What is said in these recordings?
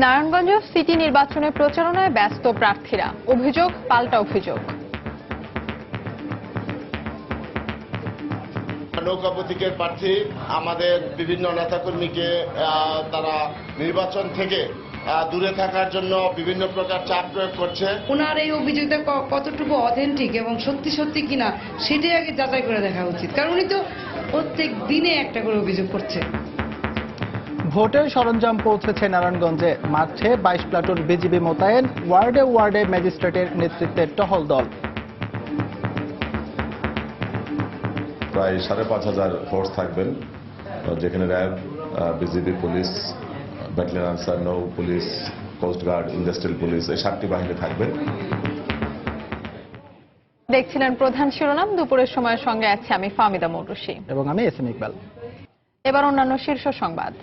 Narayanganj city নির্বাচনে প্রচারণায় ব্যস্ত প্রার্থীরা, অভিযোগ পাল্টা অভিযোগ। নৌকা প্রতীকের প্রার্থী আমাদের বিভিন্ন নেতাকর্মীকে তারা নির্বাচন থেকে দূরে থাকার জন্য বিভিন্ন প্রকার চাপ প্রয়োগ করছে। ওনার এই অভিযোগটা কতটুকু অথেন্টিক এবং সত্যি সত্যি কিনা সেটাই আগে যাচাই করে দেখা উচিত, কারণ উনি তো প্রত্যেক দিনে একটা করে অভিযোগ করছে। ভোটের সরঞ্জাম পৌঁছেছে নারায়ণগঞ্জে। মাঠে 22 প্লাটুন বিজিবি মোতায়েন, ওয়ার্ডে ওয়ার্ডে ম্যাজিস্ট্রেটের নেতৃত্বে টহল দল। প্রায় 5,500 ফোর্স থাকবেন, যেখানে RAB, BGB, police, battalion answer, নৌ পুলিশ, কোস্টগার্ড, ইন্ডাস্ট্রিয়াল পুলিশ, এই 7টি বাহিনী থাকবেন। দেখছিলেন প্রধান শিরোনাম। দুপুরের সময়ের সঙ্গে আছি আমি ফাহমিদা মৌরুসি এবং আমি এসএম ইকবাল। এবার অন্যান্য শীর্ষ সংবাদ।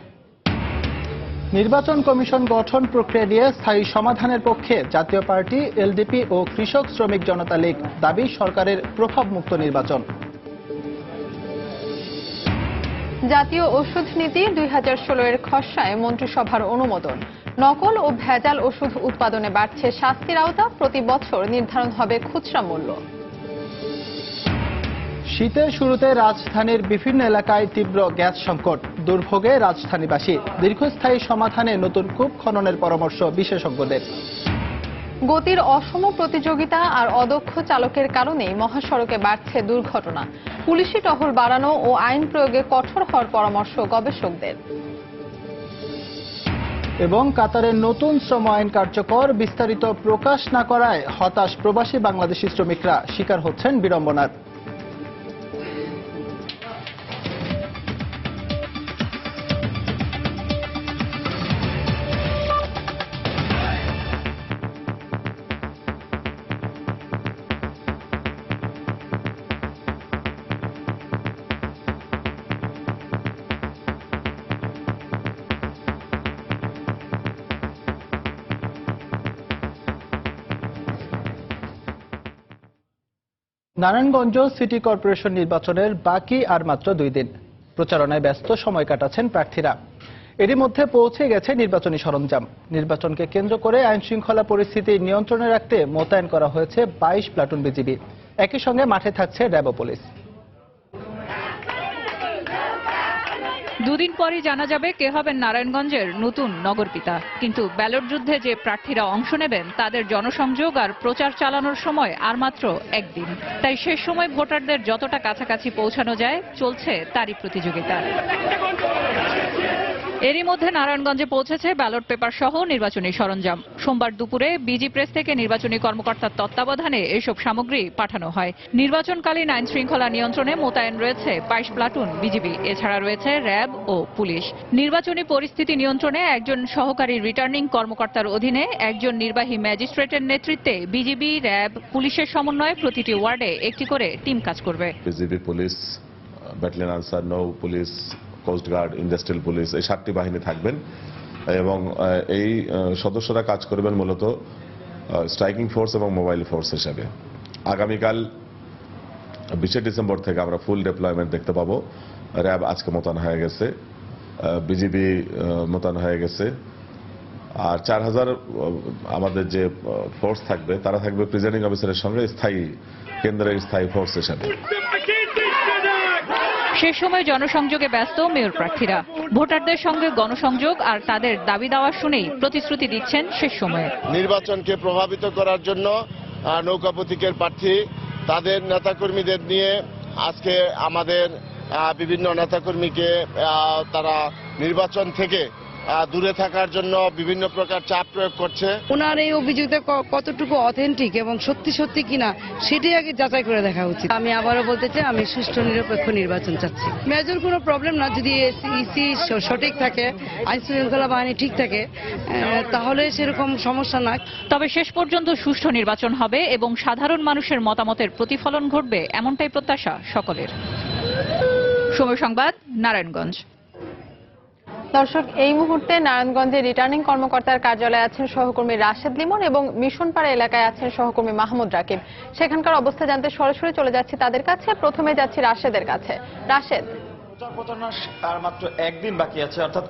নির্বাচন কমিশন গঠন প্রক্রিয়া নিয়ে স্থায়ী সমাধানের পক্ষে জাতীয় পার্টি, এলডিপি ও কৃষক শ্রমিক জনতা লীগ। দাবি সরকারের প্রভাবমুক্ত নির্বাচন। জাতীয় ওষুধ নীতি 2016 এর খসড়ায় মন্ত্রিসভার অনুমোদন। নকল ও ভেজাল ওষুধ উৎপাদনে বাড়ছে শাস্তির আওতা, প্রতি বছর নির্ধারণ হবে খুচরা মূল্য। শীতের শুরুতে রাজধানীর বিভিন্ন এলাকায় তীব্র গ্যাস সংকট, দুর্ভোগে রাজধানীবাসী। দীর্ঘস্থায়ী সমাধানে নতুন কূপ খননের পরামর্শ বিশেষজ্ঞদের। গতির অসম প্রতিযোগিতা আর অদক্ষ চালকের কারণেই মহাসড়কে বাড়ছে দুর্ঘটনা। পুলিশি টহল বাড়ানো ও আইন প্রয়োগে কঠোর হওয়ার পরামর্শ গবেষকদের। এবং কাতারের নতুন শ্রম আইন কার্যকর, বিস্তারিত প্রকাশ না করায় হতাশ প্রবাসী বাংলাদেশি শ্রমিকরা, শিকার হচ্ছেন বিড়ম্বনার। নারায়ণগঞ্জ সিটি কর্পোরেশন নির্বাচনের বাকি আর মাত্র 2 দিন। প্রচারণায় ব্যস্ত সময় কাটাচ্ছেন প্রার্থীরা। এরই মধ্যে পৌঁছে গেছে নির্বাচনী সরঞ্জাম। নির্বাচনকে কেন্দ্র করে আইন শৃঙ্খলা পরিস্থিতি নিয়ন্ত্রণে রাখতে মোতায়েন করা হয়েছে 22 প্লাটুন বিজিবি। একই সঙ্গে মাঠে থাকছে র্যাব ও পুলিশ। দুদিন পরই জানা যাবে কে হবেন নারায়ণগঞ্জের নতুন নগরপিতা। কিন্তু ব্যালট যুদ্ধে যে প্রার্থীরা অংশ নেবেন তাদের জনসংযোগ আর প্রচার চালানোর সময় আর মাত্র একদিন। তাই শেষ সময় ভোটারদের যতটা কাছাকাছি পৌঁছানো যায় চলছে তারই প্রতিযোগিতা। এরই মধ্যে নারায়ণগঞ্জে পৌঁছেছে ব্যালট পেপার সহ নির্বাচনী সরঞ্জাম। সোমবার দুপুরে বিজি প্রেস থেকে নির্বাচনী কর্মকর্তার তত্ত্বাবধানে এসব সামগ্রী পাঠানো হয়। নির্বাচনকালীন আইন শৃঙ্খলা নিয়ন্ত্রণে মোতায়েন রয়েছে 22 প্লাটুন বিজিবি। এছাড়া রয়েছে র্যাব ও পুলিশ। নির্বাচনী পরিস্থিতি নিয়ন্ত্রণে একজন সহকারী রিটার্নিং কর্মকর্তার অধীনে একজন নির্বাহী ম্যাজিস্ট্রেটের নেতৃত্বে বিজিবি, র্যাব, পুলিশের সমন্বয়ে প্রতিটি ওয়ার্ডে একটি করে টিম কাজ করবে। বিজিবি, পুলিশ, ব্যাটালিয়ন আনসার, নৌ পুলিশ, কোস্টগার্ড, ইন্ডাস্ট্রিয়াল পুলিশ, এই 7টি বাহিনী থাকবেন এবং এই সদস্যরা কাজ করবেন মূলত স্ট্রাইকিং ফোর্স এবং মোবাইল ফোর্স হিসেবে। আগামীকাল 20 ডিসেম্বর থেকে আমরা ফুল ডিপ্লয়মেন্ট দেখতে পাবো। র্যাব আজকে মোতায়েন হয়ে গেছে, বিজিবি মোতায়েন হয়ে গেছে, আর 4000 আমাদের যে ফোর্স থাকবে তারা থাকবে প্রিজাইডিং অফিসারের সঙ্গে কেন্দ্রের স্থায়ী ফোর্স হিসেবে। শেষ সময় জনসংযোগে ব্যস্ত মেয়র প্রার্থীরা। ভোটারদের সঙ্গে গণসংযোগ আর তাদের দাবি দাওয়া শুনেই প্রতিশ্রুতি দিচ্ছেন শেষ সময়ে। নির্বাচনকে প্রভাবিত করার জন্য নৌকা প্রতীকের প্রার্থী তাদের নেতাকর্মীদের নিয়ে আজকে আমাদের বিভিন্ন নেতাকর্মীকে তারা নির্বাচন থেকে দূরে থাকার জন্য বিভিন্ন প্রকার চাপ প্রয়োগ করছে। ওনার এই অভিযোগটা কতটুকু অথেন্টিক এবং সত্যি সত্যি কিনা সেটাই আগে যাচাই করে দেখা উচিত। আমি আবারও বলতে চাই, আমি সুষ্ঠু নিরপেক্ষ নির্বাচন চাচ্ছি। মেজর কোনো প্রবলেম না, যদি ইসি সঠিক থাকে, আইন শৃঙ্খলা বাহিনী ঠিক থাকে, তাহলে সেরকম সমস্যা না। তবে শেষ পর্যন্ত সুষ্ঠু নির্বাচন হবে এবং সাধারণ মানুষের মতামতের প্রতিফলন ঘটবে, এমনটাই প্রত্যাশা সকলের। সময় সংবাদ, নারায়ণগঞ্জ। দর্শক, এই মুহূর্তে নারায়ণগঞ্জের রিটার্নিং কর্মকর্তার কার্যালয়ে আছেন সহকর্মী রাশেদ লিমন এবং মিশনপাড়া এলাকায় আছেন সহকর্মী মাহমুদ রাকিব। সেখানকার অবস্থা জানতে সরাসরি চলে যাচ্ছি তাদের কাছে। প্রথমে যাচ্ছি রাশেদের কাছে। রাশেদ, প্রচারণার আর মাত্র একদিন বাকি আছে, অর্থাৎ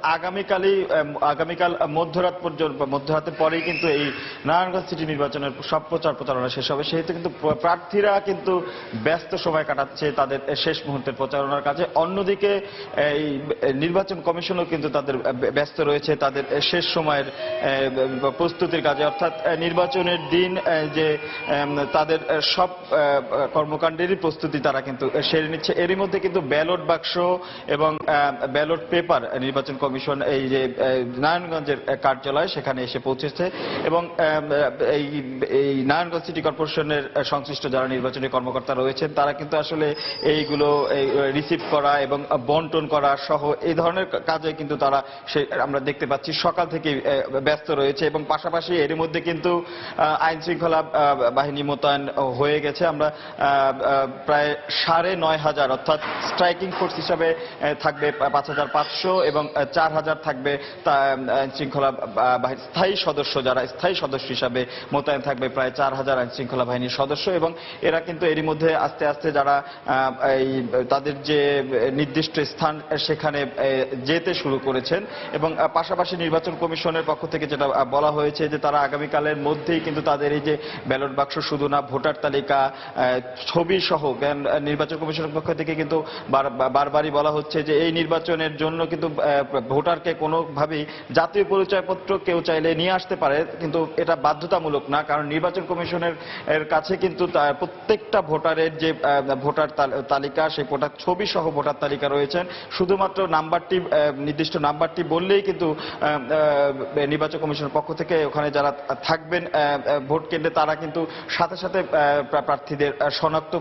আগামীকাল মধ্যরাতের পরেই কিন্তু এই নারায়ণগঞ্জ সিটি নির্বাচনের সব প্রচারণা শেষ হবে। সেহেতু কিন্তু প্রার্থীরা কিন্তু ব্যস্ত সময় কাটাচ্ছে তাদের শেষ মুহূর্তের প্রচারণার কাজে। অন্যদিকে এই নির্বাচন কমিশনও কিন্তু তাদের ব্যস্ত রয়েছে তাদের শেষ সময়ের প্রস্তুতির কাজে, অর্থাৎ নির্বাচনের দিন যে তাদের সব কর্মকাণ্ডেরই প্রস্তুতি তারা কিন্তু সেরে নিচ্ছে। এরই মধ্যে কিন্তু ব্যালট বাক্স এবং ব্যালট পেপার নির্বাচন কমিশন এই যে নারায়ণগঞ্জের কার্যালয় সেখানে এসে পৌঁছেছে এবং এই নারায়ণগঞ্জ সিটি কর্পোরেশনের সংশ্লিষ্ট যারা নির্বাচনী কর্মকর্তা রয়েছেন তারা কিন্তু আসলে এইগুলো রিসিভ করা এবং বন্টন করা সহ এই ধরনের কাজে কিন্তু তারা আমরা দেখতে পাচ্ছি সকাল থেকে ব্যস্ত রয়েছে। এবং পাশাপাশি এর মধ্যে কিন্তু আইন শৃঙ্খলা বাহিনী মোতায়েন হয়ে গেছে। আমরা প্রায় ৯,৫০০ অর্থাৎ স্ট্রাইকিং ফোর্স হিসাবে থাকবে ৫,৫০০ এবং ৪,০০০ থাকবে আইন শৃঙ্খলা বাহিনীর স্থায়ী সদস্য হিসাবে মোতায়েন থাকবে প্রায় ৪,০০০ আইন শৃঙ্খলা বাহিনীর সদস্য। এবং এরা কিন্তু এরই মধ্যে আস্তে আস্তে যারা তাদের যে নির্দিষ্ট স্থান সেখানে যেতে শুরু করেছেন। এবং পাশাপাশি নির্বাচন কমিশনের পক্ষ থেকে যেটা বলা হয়েছে যে তারা আগামীকালের মধ্যেই কিন্তু তাদের এই যে ব্যালট বাক্স শুধু না ভোটার তালিকা ছবি সহ, নির্বাচন কমিশনের পক্ষ থেকে কিন্তু বারবারই বলা হচ্ছে যে এই নির্বাচনের জন্য কিন্তু ভোটারকে কোনোভাবেই জাতীয় পরিচয়পত্র কেউ চাইলে নিয়ে আসতে পারে, কিন্তু এটা বাধ্যতামূলক না। কারণ নির্বাচন কমিশনের কাছে কিন্তু প্রত্যেকটা ভোটারের যে ভোটার তালিকা সেই ভোটার ছবি সহ ভোটার তালিকা রয়েছেন। শুধুমাত্র নির্দিষ্ট নাম্বারটি বললেই কিন্তু নির্বাচন কমিশনের পক্ষ থেকে ওখানে যারা থাকবেন ভোট কেন্দ্রে তারা কিন্তু সাথে সাথে প্রার্থীদের শনাক্ত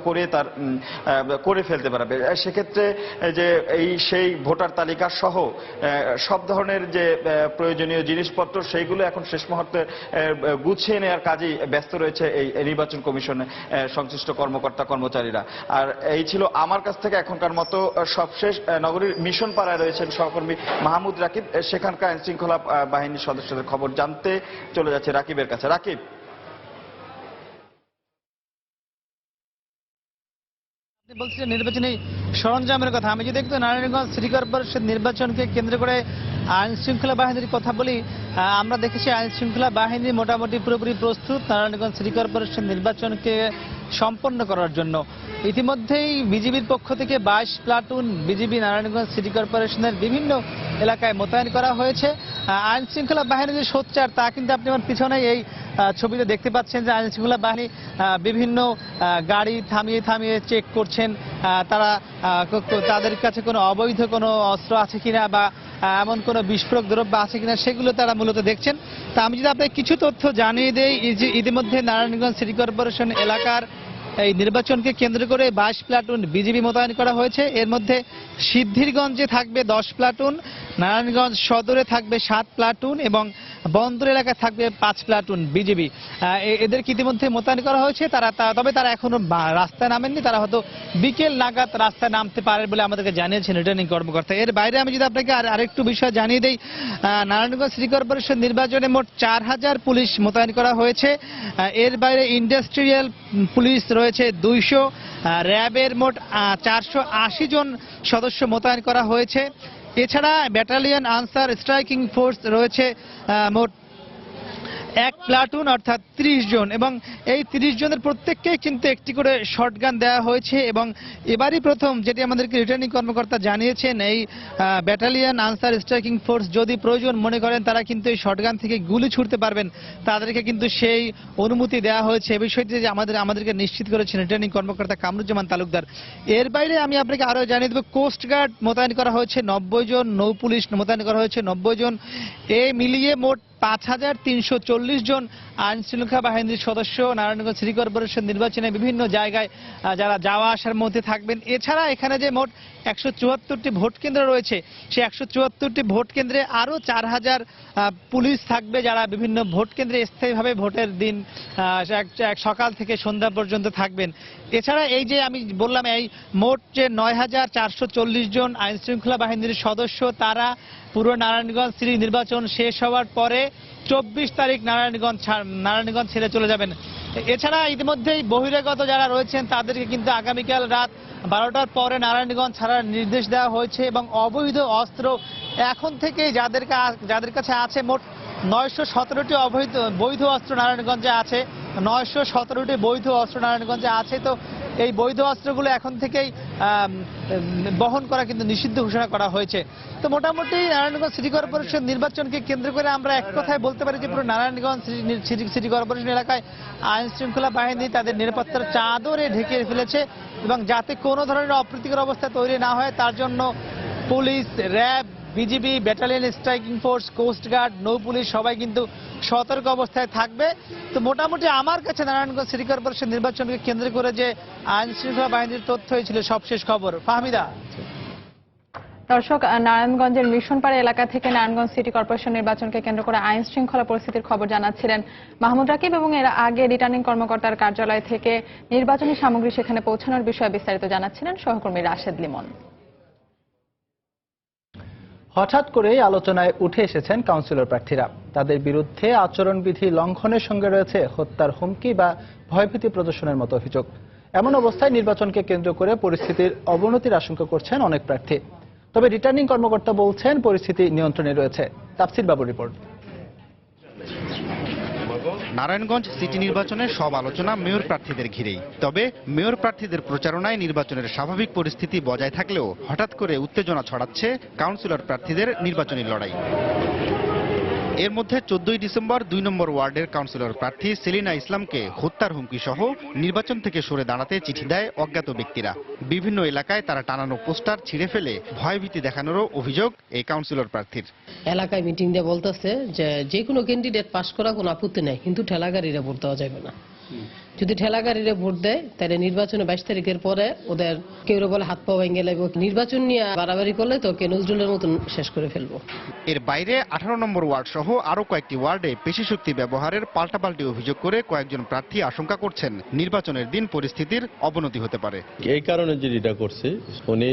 করে ফেলতে পারবে। সেক্ষেত্রে যে সেই ভোটার তালিকা সহ সব ধরনের যে প্রয়োজনীয় জিনিসপত্র সেইগুলো এখন শেষ মুহূর্তে গুছিয়ে নেওয়ার কাজেই ব্যস্ত রয়েছে এই নির্বাচন কমিশনের সংশ্লিষ্ট কর্মচারীরা। আর এই ছিল আমার কাছ থেকে এখনকার মতো সবশেষ। নগরীর মিশন পাড়ায় রয়েছেন সহকর্মী মাহমুদ রাকিব, সেখানকার আইন শৃঙ্খলা বাহিনীর সদস্যদের খবর জানতে চলে যাচ্ছে রাকিবের কাছে। রাকিব, বলছিলেন নির্বাচনী সরঞ্জামের কথা, আমি যদি একটু নারায়ণগঞ্জ সিটি কর্পোরেশন নির্বাচনকে কেন্দ্র করে আইন শৃঙ্খলা বাহিনীর কথা বলি, আমরা দেখেছি আইন শৃঙ্খলা বাহিনী মোটামুটি পুরোপুরি প্রস্তুত নারায়ণগঞ্জ সিটি কর্পোরেশন নির্বাচনকে সম্পন্ন করার জন্য। ইতিমধ্যেই বিজিবির পক্ষ থেকে 22 প্লাটুন বিজিবি নারায়ণগঞ্জ সিটি কর্পোরেশনের বিভিন্ন এলাকায় মোতায়েন করা হয়েছে। আইন শৃঙ্খলা বাহিনীর যে সোচ্চার তা কিন্তু আপনি আমার পিছনে এই ছবিতে দেখতে পাচ্ছেন যে আইন শৃঙ্খলা বাহিনী বিভিন্ন গাড়ি থামিয়ে চেক করছেন তাদের কাছে কোনো অবৈধ কোনো অস্ত্র আছে কিনা বা এমন কোনো বিস্ফোরক দ্রব্য আছে কিনা সেগুলো তারা মূলত দেখছেন। তা আমি যদি আপনাকে কিছু তথ্য জানিয়ে দেই, যে ইতিমধ্যে নারায়ণগঞ্জ সিটি কর্পোরেশন এলাকার এই নির্বাচনকে কেন্দ্র করে 22 প্লাটুন বিজিবি মোতায়েন করা হয়েছে। এর মধ্যে সিদ্ধিরগঞ্জে থাকবে 10 প্লাটুন, নারায়ণগঞ্জ সদরে থাকবে 7 প্লাটুন এবং বন্দর এলাকায় থাকবে 5 প্লাটুন বিজিবি। এদেরকে ইতিমধ্যে মোতায়েন করা হয়েছে। তবে তারা এখনো রাস্তায় নামেননি, তারা হয়তো বিকেল নাগাদ রাস্তায় নামতে পারে বলে আমাদেরকে জানিয়েছেন রিটার্নিং কর্মকর্তা। এর বাইরে আমি যদি আপনাকে আরেকটু বিষয় জানিয়ে দেই, নারায়ণগঞ্জ সিটি কর্পোরেশন নির্বাচনে মোট 4000 পুলিশ মোতায়েন করা হয়েছে। এর বাইরে ইন্ডাস্ট্রিয়াল পুলিশ রয়েছে 200, র্যাবের মোট 480 জন সদস্য মোতায়েন করা হয়েছে। এছাড়া ব্যাটালিয়ন আনসার স্ট্রাইকিং ফোর্স রয়েছে মোট 1 প্লাটুন অর্থাৎ 30 জন, এবং এই 30 জনের প্রত্যেককেই কিন্তু একটি করে শটগান দেওয়া হয়েছে। এবং এবারই প্রথম যেটি আমাদেরকে রিটার্নিং কর্মকর্তা জানিয়েছেন, এই ব্যাটালিয়ন আনসার স্ট্রাইকিং ফোর্স যদি প্রয়োজন মনে করেন তারা কিন্তু এই শটগান থেকে গুলি ছুড়তে পারবেন, তাদেরকে কিন্তু সেই অনুমতি দেওয়া হয়েছে। এই বিষয়টি যে আমাদেরকে নিশ্চিত করেছেন রিটার্নিং কর্মকর্তা কামরুজ্জামান তালুকদার। এর বাইরে আমি আপনাকে আরো জানিয়ে দেব, কোস্ট গার্ড মোতায়েন করা হয়েছে 90 জন, নৌ পুলিশ মোতায়েন করা হয়েছে 90 জন। এই মিলিয়ে মোট 5340 জন আইন শৃঙ্খলা বাহিনীর সদস্য নারায়ণগঞ্জ সিটি কর্পোরেশন নির্বাচনে বিভিন্ন জায়গায় যারা যাওয়া আসার মধ্যে থাকবেন। এছাড়া এখানে যে মোট 174টি ভোট কেন্দ্র রয়েছে, সেই 174টি ভোট কেন্দ্রে আরো 4000 পুলিশ থাকবে যারা বিভিন্ন ভোট কেন্দ্রে স্থায়ীভাবে ভোটের দিন সকাল থেকে সন্ধ্যা পর্যন্ত থাকবেন। এছাড়া এই যে আমি বললাম এই মোট যে 9440 জন আইন শৃঙ্খলা বাহিনীর সদস্য, তারা পুরো নারায়ণগঞ্জ সিটি নির্বাচন শেষ হওয়ার পরে 24 তারিখ নারায়ণগঞ্জ ছেড়ে চলে যাবেন। এছাড়া ইতিমধ্যেই বহিরাগত যারা রয়েছেন তাদেরকে কিন্তু আগামীকাল রাত 12টার পরে নারায়ণগঞ্জ ছাড়ার নির্দেশ দেওয়া হয়েছে এবং অবৈধ অস্ত্র এখন থেকে যাদের কাছে আছে মোট 917টি বৈধ অস্ত্র নারায়ণগঞ্জে আছে। 917টি বৈধ অস্ত্র নারায়ণগঞ্জে আছে। তো এই বৈধ অস্ত্রগুলো এখন থেকেই বহন করা কিন্তু নিষিদ্ধ ঘোষণা করা হয়েছে। তো মোটামুটি নারায়ণগঞ্জ সিটি কর্পোরেশন নির্বাচনকে কেন্দ্র করে আমরা এক কথায় বলতে পারি যে পুরো নারায়ণগঞ্জ সিটি কর্পোরেশন এলাকায় আইন শৃঙ্খলা বাহিনী তাদের নিরাপত্তার চাদরে ঢেকে ফেলেছে এবং যাতে কোনো ধরনের অপ্রীতিকর অবস্থা তৈরি না হয় তার জন্য police, RAB, BGB, battalion striking force, coastguard, নৌ পুলিশ সবাই কিন্তু সতর্ক অবস্থায় থাকবে। তো মোটামুটি আমার কাছে নারায়ণগঞ্জ সিটি কর্পোরেশন নির্বাচনকে কেন্দ্র করে যে আইন শৃঙ্খলা বাহিনীর তথ্যই ছিল সবশেষ খবর। ফাহমিদা। দর্শক, নারায়ণগঞ্জের মিশনপাড়া এলাকা থেকে নারায়ণগঞ্জ সিটি কর্পোরেশন নির্বাচনকে কেন্দ্র করে আইন শৃঙ্খলা পরিস্থিতির খবর জানাচ্ছিলেন মাহমুদ রাকিব এবং এর আগে রিটার্নিং কর্মকর্তার কার্যালয় থেকে নির্বাচনী সামগ্রী সেখানে পৌঁছানোর বিষয়ে বিস্তারিত জানাচ্ছিলেন সহকর্মী রাশেদ লিমন। হঠাৎ করেই আলোচনায় উঠে এসেছেন কাউন্সিলর প্রার্থীরা। তাদের বিরুদ্ধে আচরণবিধি লঙ্ঘনের সঙ্গে রয়েছে হত্যার হুমকি বা ভয়ভীতি প্রদর্শনের মতো অভিযোগ। এমন অবস্থায় নির্বাচনকে কেন্দ্র করে পরিস্থিতির অবনতির আশঙ্কা করছেন অনেক প্রার্থী। তবে রিটার্নিং কর্মকর্তা বলছেন পরিস্থিতি নিয়ন্ত্রণে রয়েছে। তাফসির বাবুর রিপোর্ট। নারায়ণগঞ্জ সিটি নির্বাচনের সব আলোচনা মেয়র প্রার্থীদের ঘিরেই। তবে মেয়র প্রার্থীদের প্রচারণায় নির্বাচনের স্বাভাবিক পরিস্থিতি বজায় থাকলেও হঠাৎ করে উত্তেজনা ছড়াচ্ছে কাউন্সিলর প্রার্থীদের নির্বাচনী লড়াই। এর মধ্যে 14ই ডিসেম্বর 2 নম্বর ওয়ার্ডের কাউন্সিলর প্রার্থী সেলিনা ইসলামকে হত্যার হুমকি সহ নির্বাচন থেকে সরে দাঁড়াতে চিঠি দেয় অজ্ঞাত ব্যক্তিরা। বিভিন্ন এলাকায় তারা টানানো পোস্টার ছিঁড়ে ফেলে ভয়ভীতি দেখানোরও অভিযোগ এই কাউন্সিলর প্রার্থীর। এলাকায় মিটিং দিয়ে বলতেছে যে কোনো ক্যান্ডিডেট পাস করা কোনো আপত্তি নেই, কিন্তু ঠেলাগাড়িরা ভোট দেওয়া যাবে না। যদি ঠেলাগাড়িরা ভোট দেয় তাহলে নির্বাচনে 22 তারিখের পরে ওদের কেউ বলে হাত পা ভেঙে লাগবে, নির্বাচন নিয়ে বাড়াবাড়ি করলে তো নজরুলের মতন শেষ করে ফেলবো। এর বাইরে 18 নম্বর ওয়ার্ড সহ আরো কয়েকটি ওয়ার্ডে পেশি শক্তি ব্যবহারের পাল্টাপাল্টি অভিযোগ করে কয়েকজন প্রার্থী আশঙ্কা করছেন নির্বাচনের দিন পরিস্থিতির অবনতি হতে পারে। এই কারণে যে এটা করছে উনি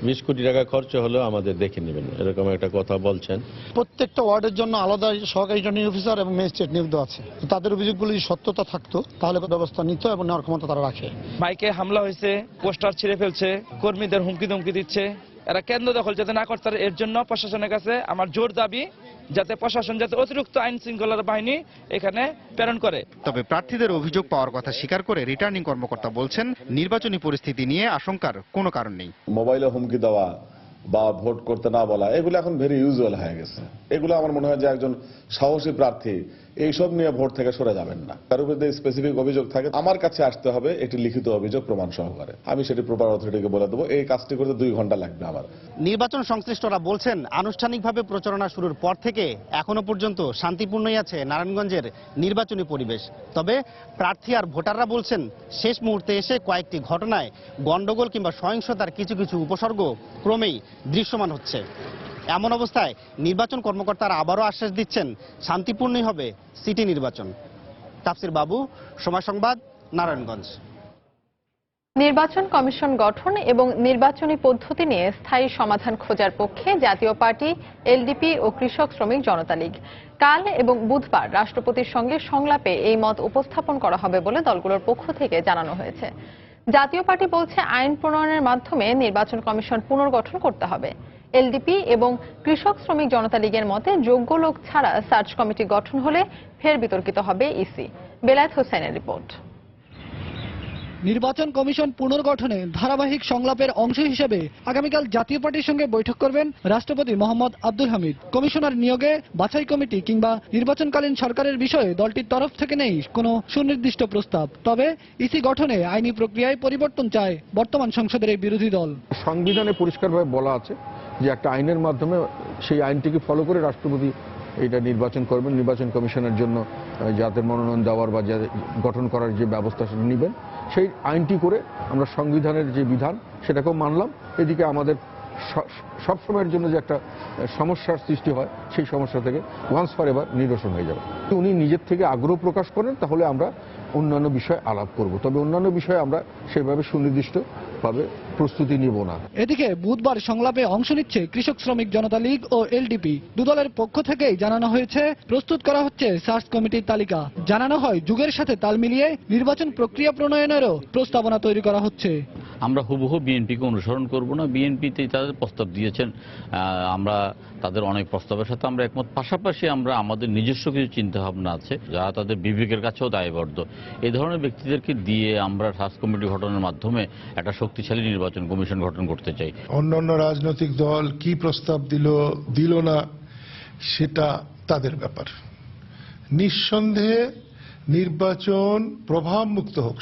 20 কোটি টাকা খরচ হলেও আমাদের দেখে নেবেন এরকম একটা কথা বলছেন। প্রত্যেকটা ওয়ার্ডের জন্য আলাদা সহকারী রিটার্নিং অফিসার এবং ম্যাজিস্ট্রেট নিয়োগ দেওয়া আছে। তাদের অভিযোগগুলো যদি সত্যতা থাকতো তাহলে ব্যবস্থা নিত এবং নেওয়ার ক্ষমতা তারা রাখে। বাইকে হামলা হয়েছে, পোস্টার ছিঁড়ে ফেলছে, কর্মীদের হুমকি ধমকি দিচ্ছে। এরা কেন্দ্র দখল যাতে না করতে পারে এর জন্য প্রশাসনের কাছে আমার জোর দাবি যাতে প্রশাসন যাতে অতিরিক্ত আইন শৃঙ্খলার বাহিনী এখানে প্রেরণ করে। তবে প্রার্থীদের অভিযোগ পাওয়ার কথা স্বীকার করে রিটার্নিং কর্মকর্তা বলছেন নির্বাচনী পরিস্থিতি নিয়ে আশঙ্কার কোনো কারণ নেই। মোবাইলে হুমকি দেওয়া বা ভোট করতে না বলা এগুলো এখন ভেরি ইউজুয়াল হয়ে গেছে। এগুলো আমার মনে হয় যে একজন সাহসী প্রার্থী এইসব নিয়ে ভোট থেকে সরে যাবেন না। তার উপর যদি স্পেসিফিক অভিযোগ থাকে আমার কাছে আসতে হবে একটি লিখিত অভিযোগ প্রমাণ সহকারে। আমি সেটি প্রপার অথরিটিকে বলে দেবো। এই কাজটি করতে 2 ঘন্টা লাগবে আমার। নির্বাচন সংশ্লিষ্টরা বলছেন আনুষ্ঠানিকভাবে প্রচারণা শুরুর পর থেকে এখনো পর্যন্ত শান্তিপূর্ণই আছে নারায়ণগঞ্জের নির্বাচনী পরিবেশ। তবে প্রার্থী আর ভোটাররা বলছেন শেষ মুহূর্তে এসে কয়েকটি ঘটনায় গন্ডগোল কিংবা সহিংসতার কিছু কিছু উপসর্গ ক্রমেই দৃশ্যমান হচ্ছে। এমন অবস্থায় নির্বাচন কর্মকর্তারা আবারও আশ্বাস দিচ্ছেন শান্তিপূর্ণই হবে সিটি নির্বাচন। তাফসির বাবু, সময় সংবাদ, নারায়ণগঞ্জ। নির্বাচন কমিশন গঠন এবং নির্বাচনী পদ্ধতি নিয়ে স্থায়ী সমাধান খোঁজার পক্ষে জাতীয় পার্টি, এলডিপি ও কৃষক শ্রমিক জনতা লীগ। কাল এবং বুধবার রাষ্ট্রপতির সঙ্গে সংলাপে এই মত উপস্থাপন করা হবে বলে দলগুলোর পক্ষ থেকে জানানো হয়েছে। জাতীয় পার্টি বলছে আইন প্রণয়নের মাধ্যমে নির্বাচন কমিশন পুনর্গঠন করতে হবে। এলডিপি এবং কৃষক শ্রমিক জনতা লীগের মতে যোগ্য লোক ছাড়া সার্চ কমিটি গঠন হলে ফের বিতর্কিত হবে ইসি। বেলায়েত হোসেনের রিপোর্ট। নির্বাচন কমিশন পুনর্গঠনে ধারাবাহিক সংলাপের অংশ হিসেবে আগামীকাল জাতীয় পার্টির সঙ্গে বৈঠক করবেন রাষ্ট্রপতি মোহাম্মদ আব্দুল হামিদ। কমিশনার নিয়োগে বাছাই কমিটি কিংবা নির্বাচনকালীন সরকারের বিষয়ে দলটির তরফ থেকে নেই কোনো সুনির্দিষ্ট প্রস্তাব। তবে ইসি গঠনে আইনি প্রক্রিয়ায় পরিবর্তন চায় বর্তমান সংসদের এই বিরোধী দল। সংবিধানে পরিষ্কারভাবে বলা আছে যে একটা আইনের মাধ্যমে সেই আইনটিকে ফলো করে রাষ্ট্রপতি এটা নির্বাচন করবেন। নির্বাচন কমিশনের জন্য যাদের মনোনয়ন দেওয়ার বা গঠন করার যে ব্যবস্থা সেটা নেবেন। সেই আইনটি করে আমরা সংবিধানের যে বিধান সেটাকেও মানলাম। এদিকে আমাদের সবসময়ের জন্য যে একটা সমস্যার সৃষ্টি হয় সেই সমস্যা থেকে ওয়ান্স ফর এভার নিরসন হয়ে যাবে। উনি নিজের থেকে আগ্রহ প্রকাশ করেন তাহলে আমরা অন্যান্য বিষয়ে আলাপ করব। তবে অন্যান্য বিষয়ে আমরা সেভাবে সুনির্দিষ্ট পাবে প্রস্তুতি নিব না। এদিকে বুধবার সংলাপে অংশ নিচ্ছে কৃষক শ্রমিক জনতা লীগ ও এলডিপি। দুদলের পক্ষ থেকেই জানানো হয়েছে প্রস্তুত করা হচ্ছে সার্চ কমিটির তালিকা। জানানো হয় যুগের সাথে তাল মিলিয়ে নির্বাচন প্রক্রিয়া প্রণয়নেরও প্রস্তাবনা তৈরি করা হচ্ছে। আমরা হুবহু বিএনপিকে অনুসরণ করব না, বিএনপিতেই তাদের প্রস্তাব দিয়েছেন, আমরা তাদের অনেক প্রস্তাবের সাথে আমরা একমত। পাশাপাশি আমরা আমাদের নিজস্ব কিছু চিন্তা ভাবনা আছে যারা তাদের বিবেকের কাছেও দায়বদ্ধ। এই ধরনের ব্যক্তিদেরকে দিয়ে আমরা সার্চ কমিটি গঠনের মাধ্যমে একটা শক্তিশালী নির্বাচন কমিশন গঠন করতে চাই। অন্যান্য রাজনৈতিক দল কি প্রস্তাব দিল না সেটা তাদের ব্যাপার। নিঃসন্দেহে নির্বাচন প্রভাবমুক্ত হোক,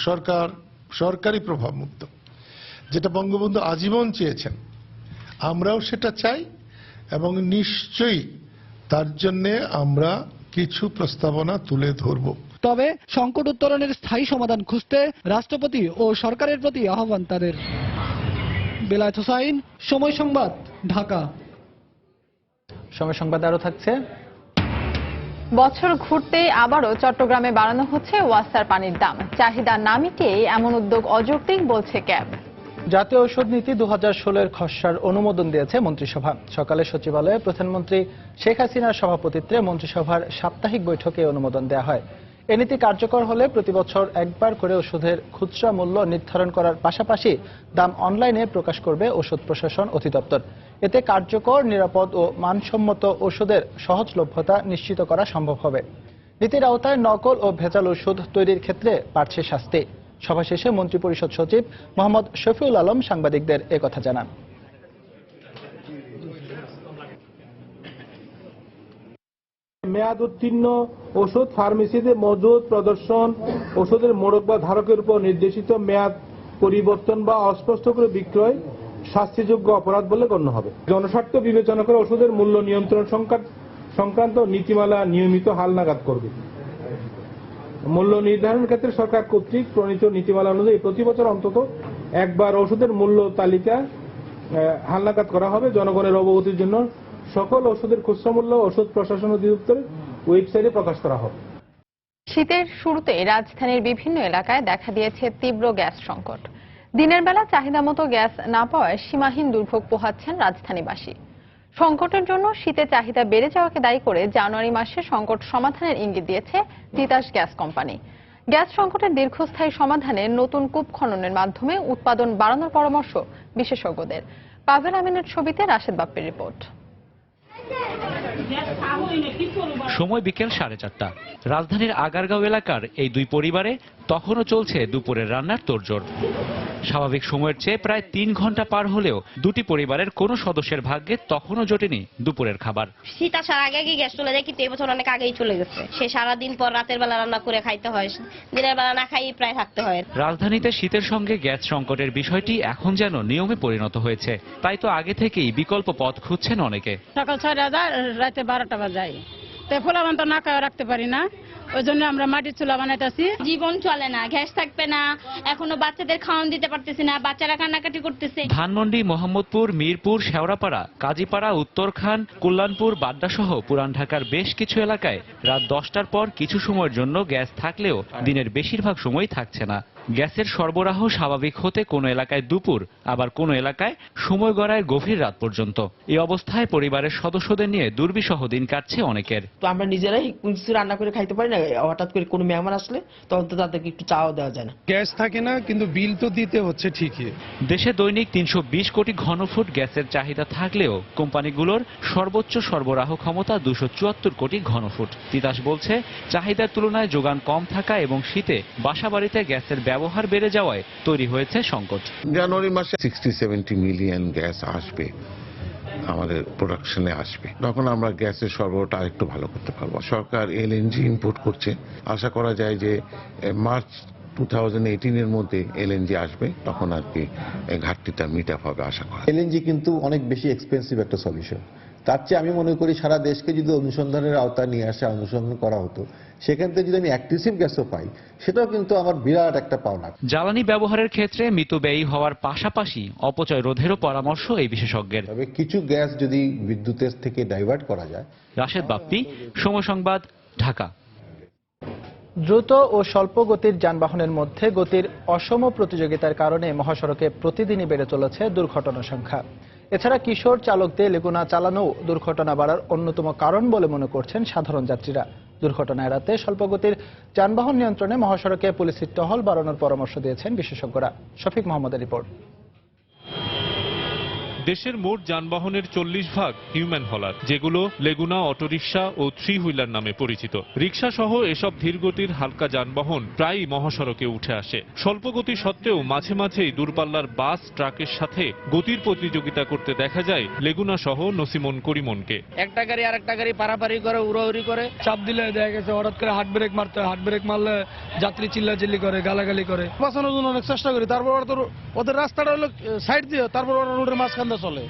সরকারি প্রভাবমুক্ত, যেটা বঙ্গবন্ধু আজীবন চেয়েছেন, আমরাও সেটা চাই এবং নিশ্চয়ই তার জন্য আমরা কিছু প্রস্তাবনা তুলে ধরব। তবে সংকট উত্তরণের স্থায়ী সমাধান খুঁজতে রাষ্ট্রপতি ও সরকারের প্রতি আহ্বান তাদের। বেলায়েত হোসাইন, সময় সংবাদ, ঢাকা। সময় সংবাদ আরো থাকছে। বছর ঘুরতেই আবারও চট্টগ্রামে বাড়ানো হচ্ছে ওয়াসার পানির দাম। চাহিদা না মিটিয়ে এমন উদ্যোগ অযৌক্তিক বলছে ক্যাব। জাতীয় ঔষধ নীতি 2016-এর খসড়ার অনুমোদন দিয়েছে মন্ত্রিসভা। সকালে সচিবালয়ে প্রধানমন্ত্রী শেখ হাসিনার সভাপতিত্বে মন্ত্রিসভার সাপ্তাহিক বৈঠকে অনুমোদন দেওয়া হয়। এ নীতি কার্যকর হলে প্রতিবছর একবার করে ওষুধের খুচরা মূল্য নির্ধারণ করার পাশাপাশি দাম অনলাইনে প্রকাশ করবে ওষুধ প্রশাসন অধিদপ্তর। এতে কার্যকর, নিরাপদ ও মানসম্মত ওষুধের সহজলভ্যতা নিশ্চিত করা সম্ভব হবে। নীতির আওতায় নকল ও ভেজাল ওষুধ তৈরির ক্ষেত্রে বাড়ছে শাস্তি। সভা শেষে মন্ত্রিপরিষদ সচিব মোহাম্মদ শফিউল আলম সাংবাদিকদের একথা জানান। মেয়াদ উত্তীর্ণ ওষুধ ফার্মেসিতে মজুদ, প্রদর্শন, ওষুধের মোড়ক বা ধারকের উপর নির্দেশিত মেয়াদ পরিবর্তন বা অস্পষ্ট করে বিক্রয় শাস্তিযোগ্য অপরাধ বলে গণ্য হবে। জনস্বার্থ বিবেচনা করে ওষুধের মূল্য নিয়ন্ত্রণ সংক্রান্ত নীতিমালা নিয়মিত হালনাগাদ করবে। মূল্য নির্ধারণ ক্ষেত্রে সরকার কর্তৃক প্রণীত নীতিমালা অনুযায়ী প্রতি বছর অন্তত একবার ওষুধের মূল্য তালিকা হালনাগাদ করা হবে। জনগণের অবগতির জন্য সকল ওষুধের খুচরা মূল্য ওষুধ প্রশাসন অধিদপ্তরের ওয়েবসাইটে প্রকাশ করা হবে। শীতের শুরুতে রাজধানীর বিভিন্ন এলাকায় দেখা দিয়েছে তীব্র গ্যাস সংকট। দিনের বেলা চাহিদা মতো গ্যাস না পাওয়ায় সীমাহীন দুর্ভোগ পোহাচ্ছেন রাজধানীবাসী। সংকটের জন্য শীতে চাহিদা বেড়ে যাওয়াকে দায়ী করে জানুয়ারি মাসে সংকট সমাধানের ইঙ্গিত দিয়েছে তিতাস গ্যাস কোম্পানি। গ্যাস সংকটের দীর্ঘস্থায়ী সমাধানে নতুন কূপ খননের মাধ্যমে উৎপাদন বাড়ানোর পরামর্শ বিশেষজ্ঞদের। পাভেল আমিনের ছবিতে রাশেদ বাপ্পির রিপোর্ট। সময় বিকেল 4:30। রাজধানীর আগারগাঁও এলাকার এই দুই পরিবারে তখনও চলছে দুপুরের রান্নার তোড়জোড়। স্বাভাবিক সময়ের চেয়ে প্রায় 3 ঘন্টা পার হলেও দুটি পরিবারের কোনো সদস্যের ভাগ্যে তখনও জোটেনি দুপুরের খাবার। শীত আসার আগে গ্যাস চলে যায়, কিন্তু এবছর অনেক আগেই চলে গেছে। সে সারাদিন পর রাতের বেলা রান্না করে খাইতে হয়, দিনের বেলা না খাই প্রায় থাকতে হয়। রাজধানীতে শীতের সঙ্গে গ্যাস সংকটের বিষয়টি এখন যেন নিয়মে পরিণত হয়েছে। তাই তো আগে থেকেই বিকল্প পথ খুঁজছেন অনেকে। সকাল 6টা যায়, রাতে 12টা বাজায়, তো ফলাবান তো না খাওয়া রাখতে পারি না, ওই জন্য আমরা মাটির চুলা বানাইতেছি। জীবন চলে না, গ্যাস থাকবে না, এখনো বাচ্চাদের খাওয়ান দিতে পারতেছি না, বাচ্চারা কান্নাকাটি করতেছে। ধানমন্ডি, মোহাম্মদপুর, মিরপুর, শেওড়াপাড়া, কাজীপাড়া, উত্তরখান, কল্যাণপুর, বাড্ডা সহ পুরান ঢাকার বেশ কিছু এলাকায় রাত 10টার পর কিছু সময়ের জন্য গ্যাস থাকলেও দিনের বেশিরভাগ সময় থাকছে না। গ্যাসের সরবরাহ স্বাভাবিক হতে কোনো এলাকায় দুপুর, আবার কোনো এলাকায় সময় গড়ায় গভীর রাত পর্যন্ত। এই অবস্থায় পরিবারের সদস্যদের নিয়ে দুর্বিষহ দিন কাটছে অনেকের। তো আমরা নিজেরাই কিছু রান্না করে খাইতে পারি না, হঠাৎ করে কোনো মেহমান আসলে তখন তো তাদেরকে একটু চাও দেওয়া যায় না। গ্যাস থাকে না, কিন্তু বিল তো দিতে হচ্ছে ঠিকই। দেশে দৈনিক 320 কোটি ঘনফুট গ্যাসের চাহিদা থাকলেও কোম্পানিগুলোর সর্বোচ্চ সরবরাহ ক্ষমতা 274 কোটি ঘনফুট। তিতাস বলছে, চাহিদার তুলনায় যোগান কম থাকা এবং শীতে বাসাবাড়িতে গ্যাসের ব্যবহার বেড়ে যাওয়ায় তৈরি হয়েছে সংকট। জানুয়ারি মাসে 60-70 মিলিয়ন গ্যাস আসবে, আমাদের প্রোডাকশনে আসবে, তখন আমরা গ্যাসের সরবরাহটা আরেকটু ভালো করতে পারবো। সরকার এলএনজি ইম্পোর্ট করছে, আশা করা যায় যে মার্চ 2018-এর মধ্যে এলএনজি আসবে, তখন আর কি ঘাটতিটা মিট আপ হবে আশা করা। এলএনজি কিন্তু অনেক বেশি এক্সপেন্সিভ একটা সলিউশন। তার চেয়ে আমি মনে করি সারা দেশকে যদি অনুসন্ধানের আওতায় নিয়ে আসা, অনুসন্ধান করা হতো, সেখান থেকে যদি আমি অ্যাক্টিভ গ্যাসও পাই, সেটাও কিন্তু আমার বিরাট একটা পাওনা। জ্বালানি ব্যবহারের ক্ষেত্রে মিতব্যয়ী হওয়ার পাশাপাশি অপচয় রোধেরও পরামর্শ এই বিশেষজ্ঞের। তবে কিছু গ্যাস যদি বিদ্যুতের থেকে ডাইভার্ট করা যায়। রাশেদ বাপ্পি, সময় সংবাদ, ঢাকা। দ্রুত ও স্বল্প গতির যানবাহনের মধ্যে গতির অসম প্রতিযোগিতার কারণে মহাসড়কে প্রতিদিনই বেড়ে চলেছে দুর্ঘটনার সংখ্যা। এছাড়া কিশোর চালকদের লেগুনা চালানো দুর্ঘটনা বাড়ার অন্যতম কারণ বলে মনে করছেন সাধারণ যাত্রীরা। দুর্ঘটনা এড়াতে স্বল্প গতির যানবাহন নিয়ন্ত্রণে মহাসড়কে পুলিশের টহল বাড়ানোর পরামর্শ দিয়েছেন বিশেষজ্ঞরা। শফিক মোহাম্মদের রিপোর্ট। দেশের মোট যানবাহনের 40% হিউম্যান হলার, যেগুলো লেগুনা, অটোরিকশা ও 3 হুইলার নামে পরিচিত। রিকশা সহ এসব ধীরগতির হালকা যানবাহন প্রায়ই মহাসড়কে উঠে আসে। স্বল্প গতি সত্ত্বেও মাঝে মাঝেই দূরপাল্লার বাস, ট্রাকের সাথে গতির প্রতিযোগিতা করতে দেখা যায় লেগুনা সহ নসিমন করিমনকে। একটা গাড়ি আর একটা গাড়ি পারাপারি করে, উড়াউড়ি করে, চাপ দিলে দেখা গেছে হঠাৎ করে হাত ব্রেক মারতে হয়, হাত ব্রেক মারলে যাত্রী চিল্লাচিল্লি করে, গালাগালি করে। বাঁচানোর জন্য অনেক চেষ্টা করি, তারপর ওদের রাস্তাটা হলো সাইড দিয়ে, তারপর ওরা রোডের মাঝখান চলে।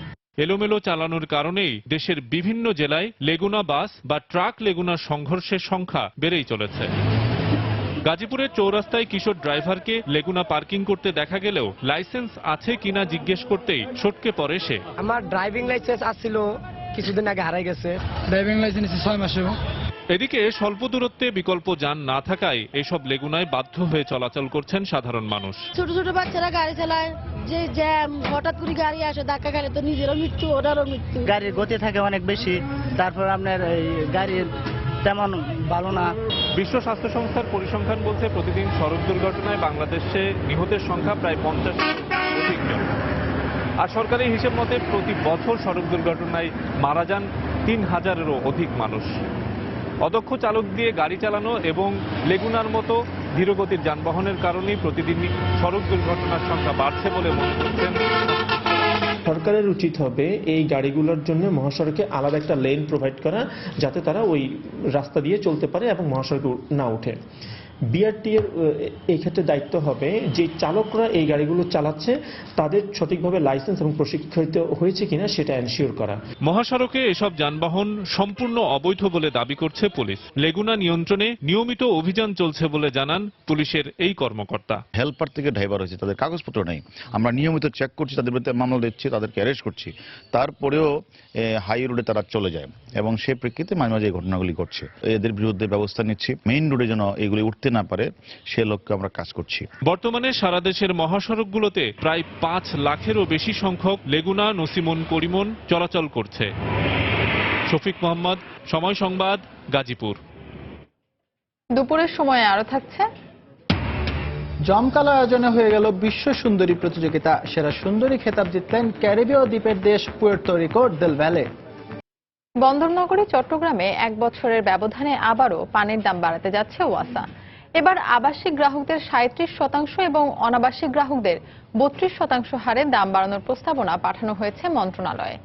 এলোমেলো চালানোর কারণেই দেশের বিভিন্ন জেলায় লেগুনা বাস বা ট্রাক লেগুনা সংঘর্ষের সংখ্যা বেড়েই চলেছে। গাজীপুরের চৌরাস্তায় কিশোর ড্রাইভারকে লেগুনা পার্কিং করতে দেখা গেলেও লাইসেন্স আছে কিনা জিজ্ঞেস করতেই সটকে পড়ে সে। আমার ড্রাইভিং লাইসেন্স আসছিল, কিছুদিন আগে হারাই গেছে। ড্রাইভিং লাইসেন্স 6 মাসে। এদিকে স্বল্প দূরত্বে বিকল্প যান না থাকায় এসব লেগুনায় বাধ্য হয়ে চলাচল করছেন সাধারণ মানুষ। ছোট ছোট বাচ্চারা গাড়ি চালায়, যে জ্যাম, হঠাৎ করে গাড়ি আসে, ধাক্কা খেলে তো নিজেরও মৃত্যু, ওটারও মৃত্যু। গাড়ির গতি থাকে অনেক বেশি, তারপর আপনার এই গাড়ির তেমন ভালো না। বিশ্ব স্বাস্থ্য সংস্থার পরিসংখ্যান বলছে প্রতিদিন সড়ক দুর্ঘটনায় বাংলাদেশে নিহতের সংখ্যা প্রায় 50 অধিক জন। আর সরকারি হিসেব মতে প্রতি বছর সড়ক দুর্ঘটনায় মারা যান 3000-এরও অধিক মানুষ। অদক্ষ চালক দিয়ে গাড়ি চালানো এবং লেগুনার মতো ধীরগতির যানবাহনের কারণেই প্রতিদিনই সড়ক দুর্ঘটনার সংখ্যা বাড়ছে বলে মনে করছেন। সরকারের উচিত হবে এই গাড়িগুলোর জন্য মহাসড়কে আলাদা একটা লেন প্রোভাইড করা, যাতে তারা ওই রাস্তা দিয়ে চলতে পারে এবং মহাসড়কে না ওঠে। বিআরটি এর এই ক্ষেত্রে দায়িত্ব হবে যে চালকরা এই গাড়িগুলো চালাচ্ছে তাদের সঠিকভাবে লাইসেন্স এবং প্রশিক্ষিত হয়েছে কিনা সেটা এনশিওর করা। মহাসড়কে এসব যানবাহন সম্পূর্ণ অবৈধ বলে দাবি করছে পুলিশ। লেগুনা নিয়ন্ত্রণে নিয়মিত অভিযান চলছে বলে জানান পুলিশের এই কর্মকর্তা। হেল্পার থেকে ড্রাইভার হয়েছে, তাদের কাগজপত্র নেই, আমরা নিয়মিত চেক করছি, তাদের বিরুদ্ধে মামলা দিচ্ছি, তাদেরকে অ্যারেস্ট করছি, তারপরেও হাই রোডে তারা চলে যায় এবং সেই প্রেক্ষিতে মাঝে মাঝে এই ঘটনাগুলি ঘটছে। এদের বিরুদ্ধে ব্যবস্থা নিচ্ছি, মেইন রোডে যেন এগুলি উঠতে না পারে সে লক্ষ্যে আমরা কাজ করছি। বর্তমানে সারা দেশের মহাসড়কগুলোতে প্রায় 5 লাখেরও বেশি সংখ্যক লেগুনা, নসিমন, করিমন চলাচল করছে। শফিক মোহাম্মদ, সময় সংবাদ, গাজীপুর। দুপুরের সময় আরো থাকছে। জমকালো আয়োজনে হয়ে গেল বিশ্ব সুন্দরী প্রতিযোগিতা। সেরা সুন্দরী খেতাব জিতলেন ক্যারিবীয় দ্বীপের দেশ পুয়ের্তো রিকোর দেল ভ্যালে। বন্দরনগরী চট্টগ্রামে 1 বছরের ব্যবধানে আবারও পানির দাম বাড়াতে যাচ্ছে ওয়াসা। এবার আবাসিক গ্রাহকদের 37% এবং অনাবাসিক গ্রাহকদের 32% হারে দাম বাড়ানোর প্রস্তাবনা পাঠানো হয়েছে মন্ত্রণালয়ে।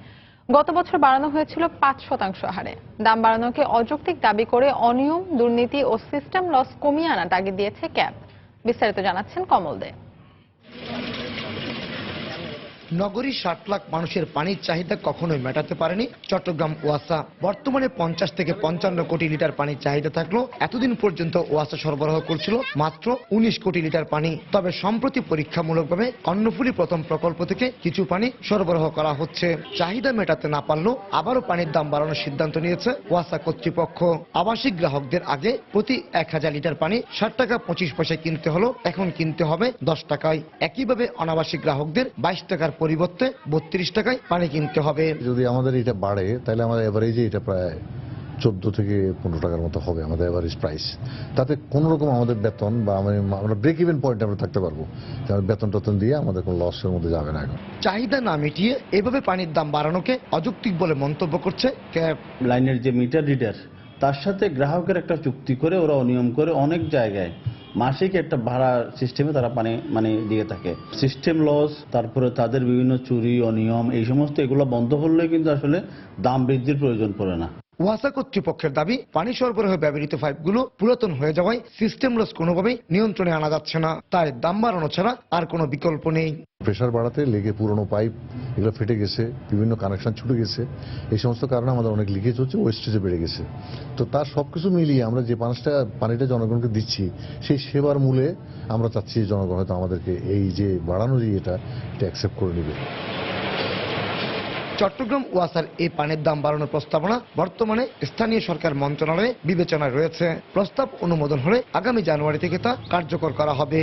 গত বছর বাড়ানো হয়েছিল 5% হারে। দাম বাড়ানোকে অযৌক্তিক দাবি করে অনিয়ম, দুর্নীতি ও সিস্টেম লস কমিয়ে আনা তাগিদ দিয়েছে ক্যাব। বিস্তারিত জানাচ্ছেন কমল দে। নগরীর 60 লাখ মানুষের পানির চাহিদা কখনোই মেটাতে পারেনি চট্টগ্রাম ওয়াসা। বর্তমানে 50 থেকে 55 কোটি লিটার পানির চাহিদা থাকলেও এতদিন পর্যন্ত ওয়াসা সরবরাহ করছিল মাত্র 19 কোটি লিটার পানি। তবে সম্প্রতি পরীক্ষামূলকভাবে কর্ণফুলী প্রথম প্রকল্প থেকে কিছু পানি সরবরাহ করা হচ্ছে। চাহিদা মেটাতে না পারলেও আবারও পানির দাম বাড়ানোর সিদ্ধান্ত নিয়েছে ওয়াসা কর্তৃপক্ষ। আবাসিক গ্রাহকদের আগে প্রতি 1000 লিটার পানি 60 টাকা 25 পয়সায় কিনতে হলো, এখন কিনতে হবে 10 টাকায়। একইভাবে অনাবাসিক গ্রাহকদের 22 টাকার পরিবর্তে 32 টাকায় পানি কিনতে হবে। যদি আমাদের এটা বাড়ে তাহলে আমাদের এভারেজে এটা প্রায় 14 থেকে 15 টাকার মতো হবে আমাদের এভারেজ প্রাইস। তাতে কোন রকম আমাদের বেতন বা আমরা ব্রেক ইভেন পয়েন্টে আমরা থাকতে পারবো, বেতন টতন দিয়ে আমাদের কোনো লসের মধ্যে যাবে না। এখন চাহিদা না মিটিয়ে এভাবে পানির দাম বাড়ানোকে অযৌক্তিক বলে মন্তব্য করছে ক্যাব। লাইনের যে মিটার রিডার তার সাথে গ্রাহকের একটা চুক্তি করে ওরা অনিয়ম করে অনেক জায়গায় মাসিক একটা ভাড়া সিস্টেমে তারা পানি দিয়ে থাকে। সিস্টেম লস, তারপরে তাদের বিভিন্ন চুরি, অনিয়ম, এই সমস্ত এগুলো বন্ধ করলে কিন্তু আসলে দাম বৃদ্ধির প্রয়োজন পড়ে না। ওয়াসা কর্তৃপক্ষের দাবি, পানি সরবরাহে ব্যবহৃত পাইপগুলো পুরাতন হয়ে যাওয়ায় সিস্টেম লস কোনোভাবেই নিয়ন্ত্রণে আনা যাচ্ছে না, তাই দাম বাড়ানো ছাড়া আর কোনো বিকল্প নেই। প্রেশার বাড়াতে লেগে পুরনো পাইপ এগুলো ফেটে গেছে, বিভিন্ন কানেকশন ছুটে গেছে, এই সমস্ত কারণে আমাদের অনেক লিকেজ হচ্ছে, ওয়েস্টেজে বেড়ে গেছে। তো তার সবকিছু মিলিয়ে আমরা যে পানিটা জনগণকে দিচ্ছি সেই সেবার মূলে আমরা চাচ্ছি জনগণ হয়তো আমাদেরকে এই যে বাড়ানো যে এটা অ্যাকসেপ্ট করে নেবে। চট্টগ্রাম ওয়াসার এই পানির দাম বাড়ানোর প্রস্তাবনা বর্তমানে স্থানীয় সরকার মন্ত্রণালয়ে বিবেচনায় রয়েছে। প্রস্তাব অনুমোদন হলে আগামী জানুয়ারি থেকে তা কার্যকর করা হবে।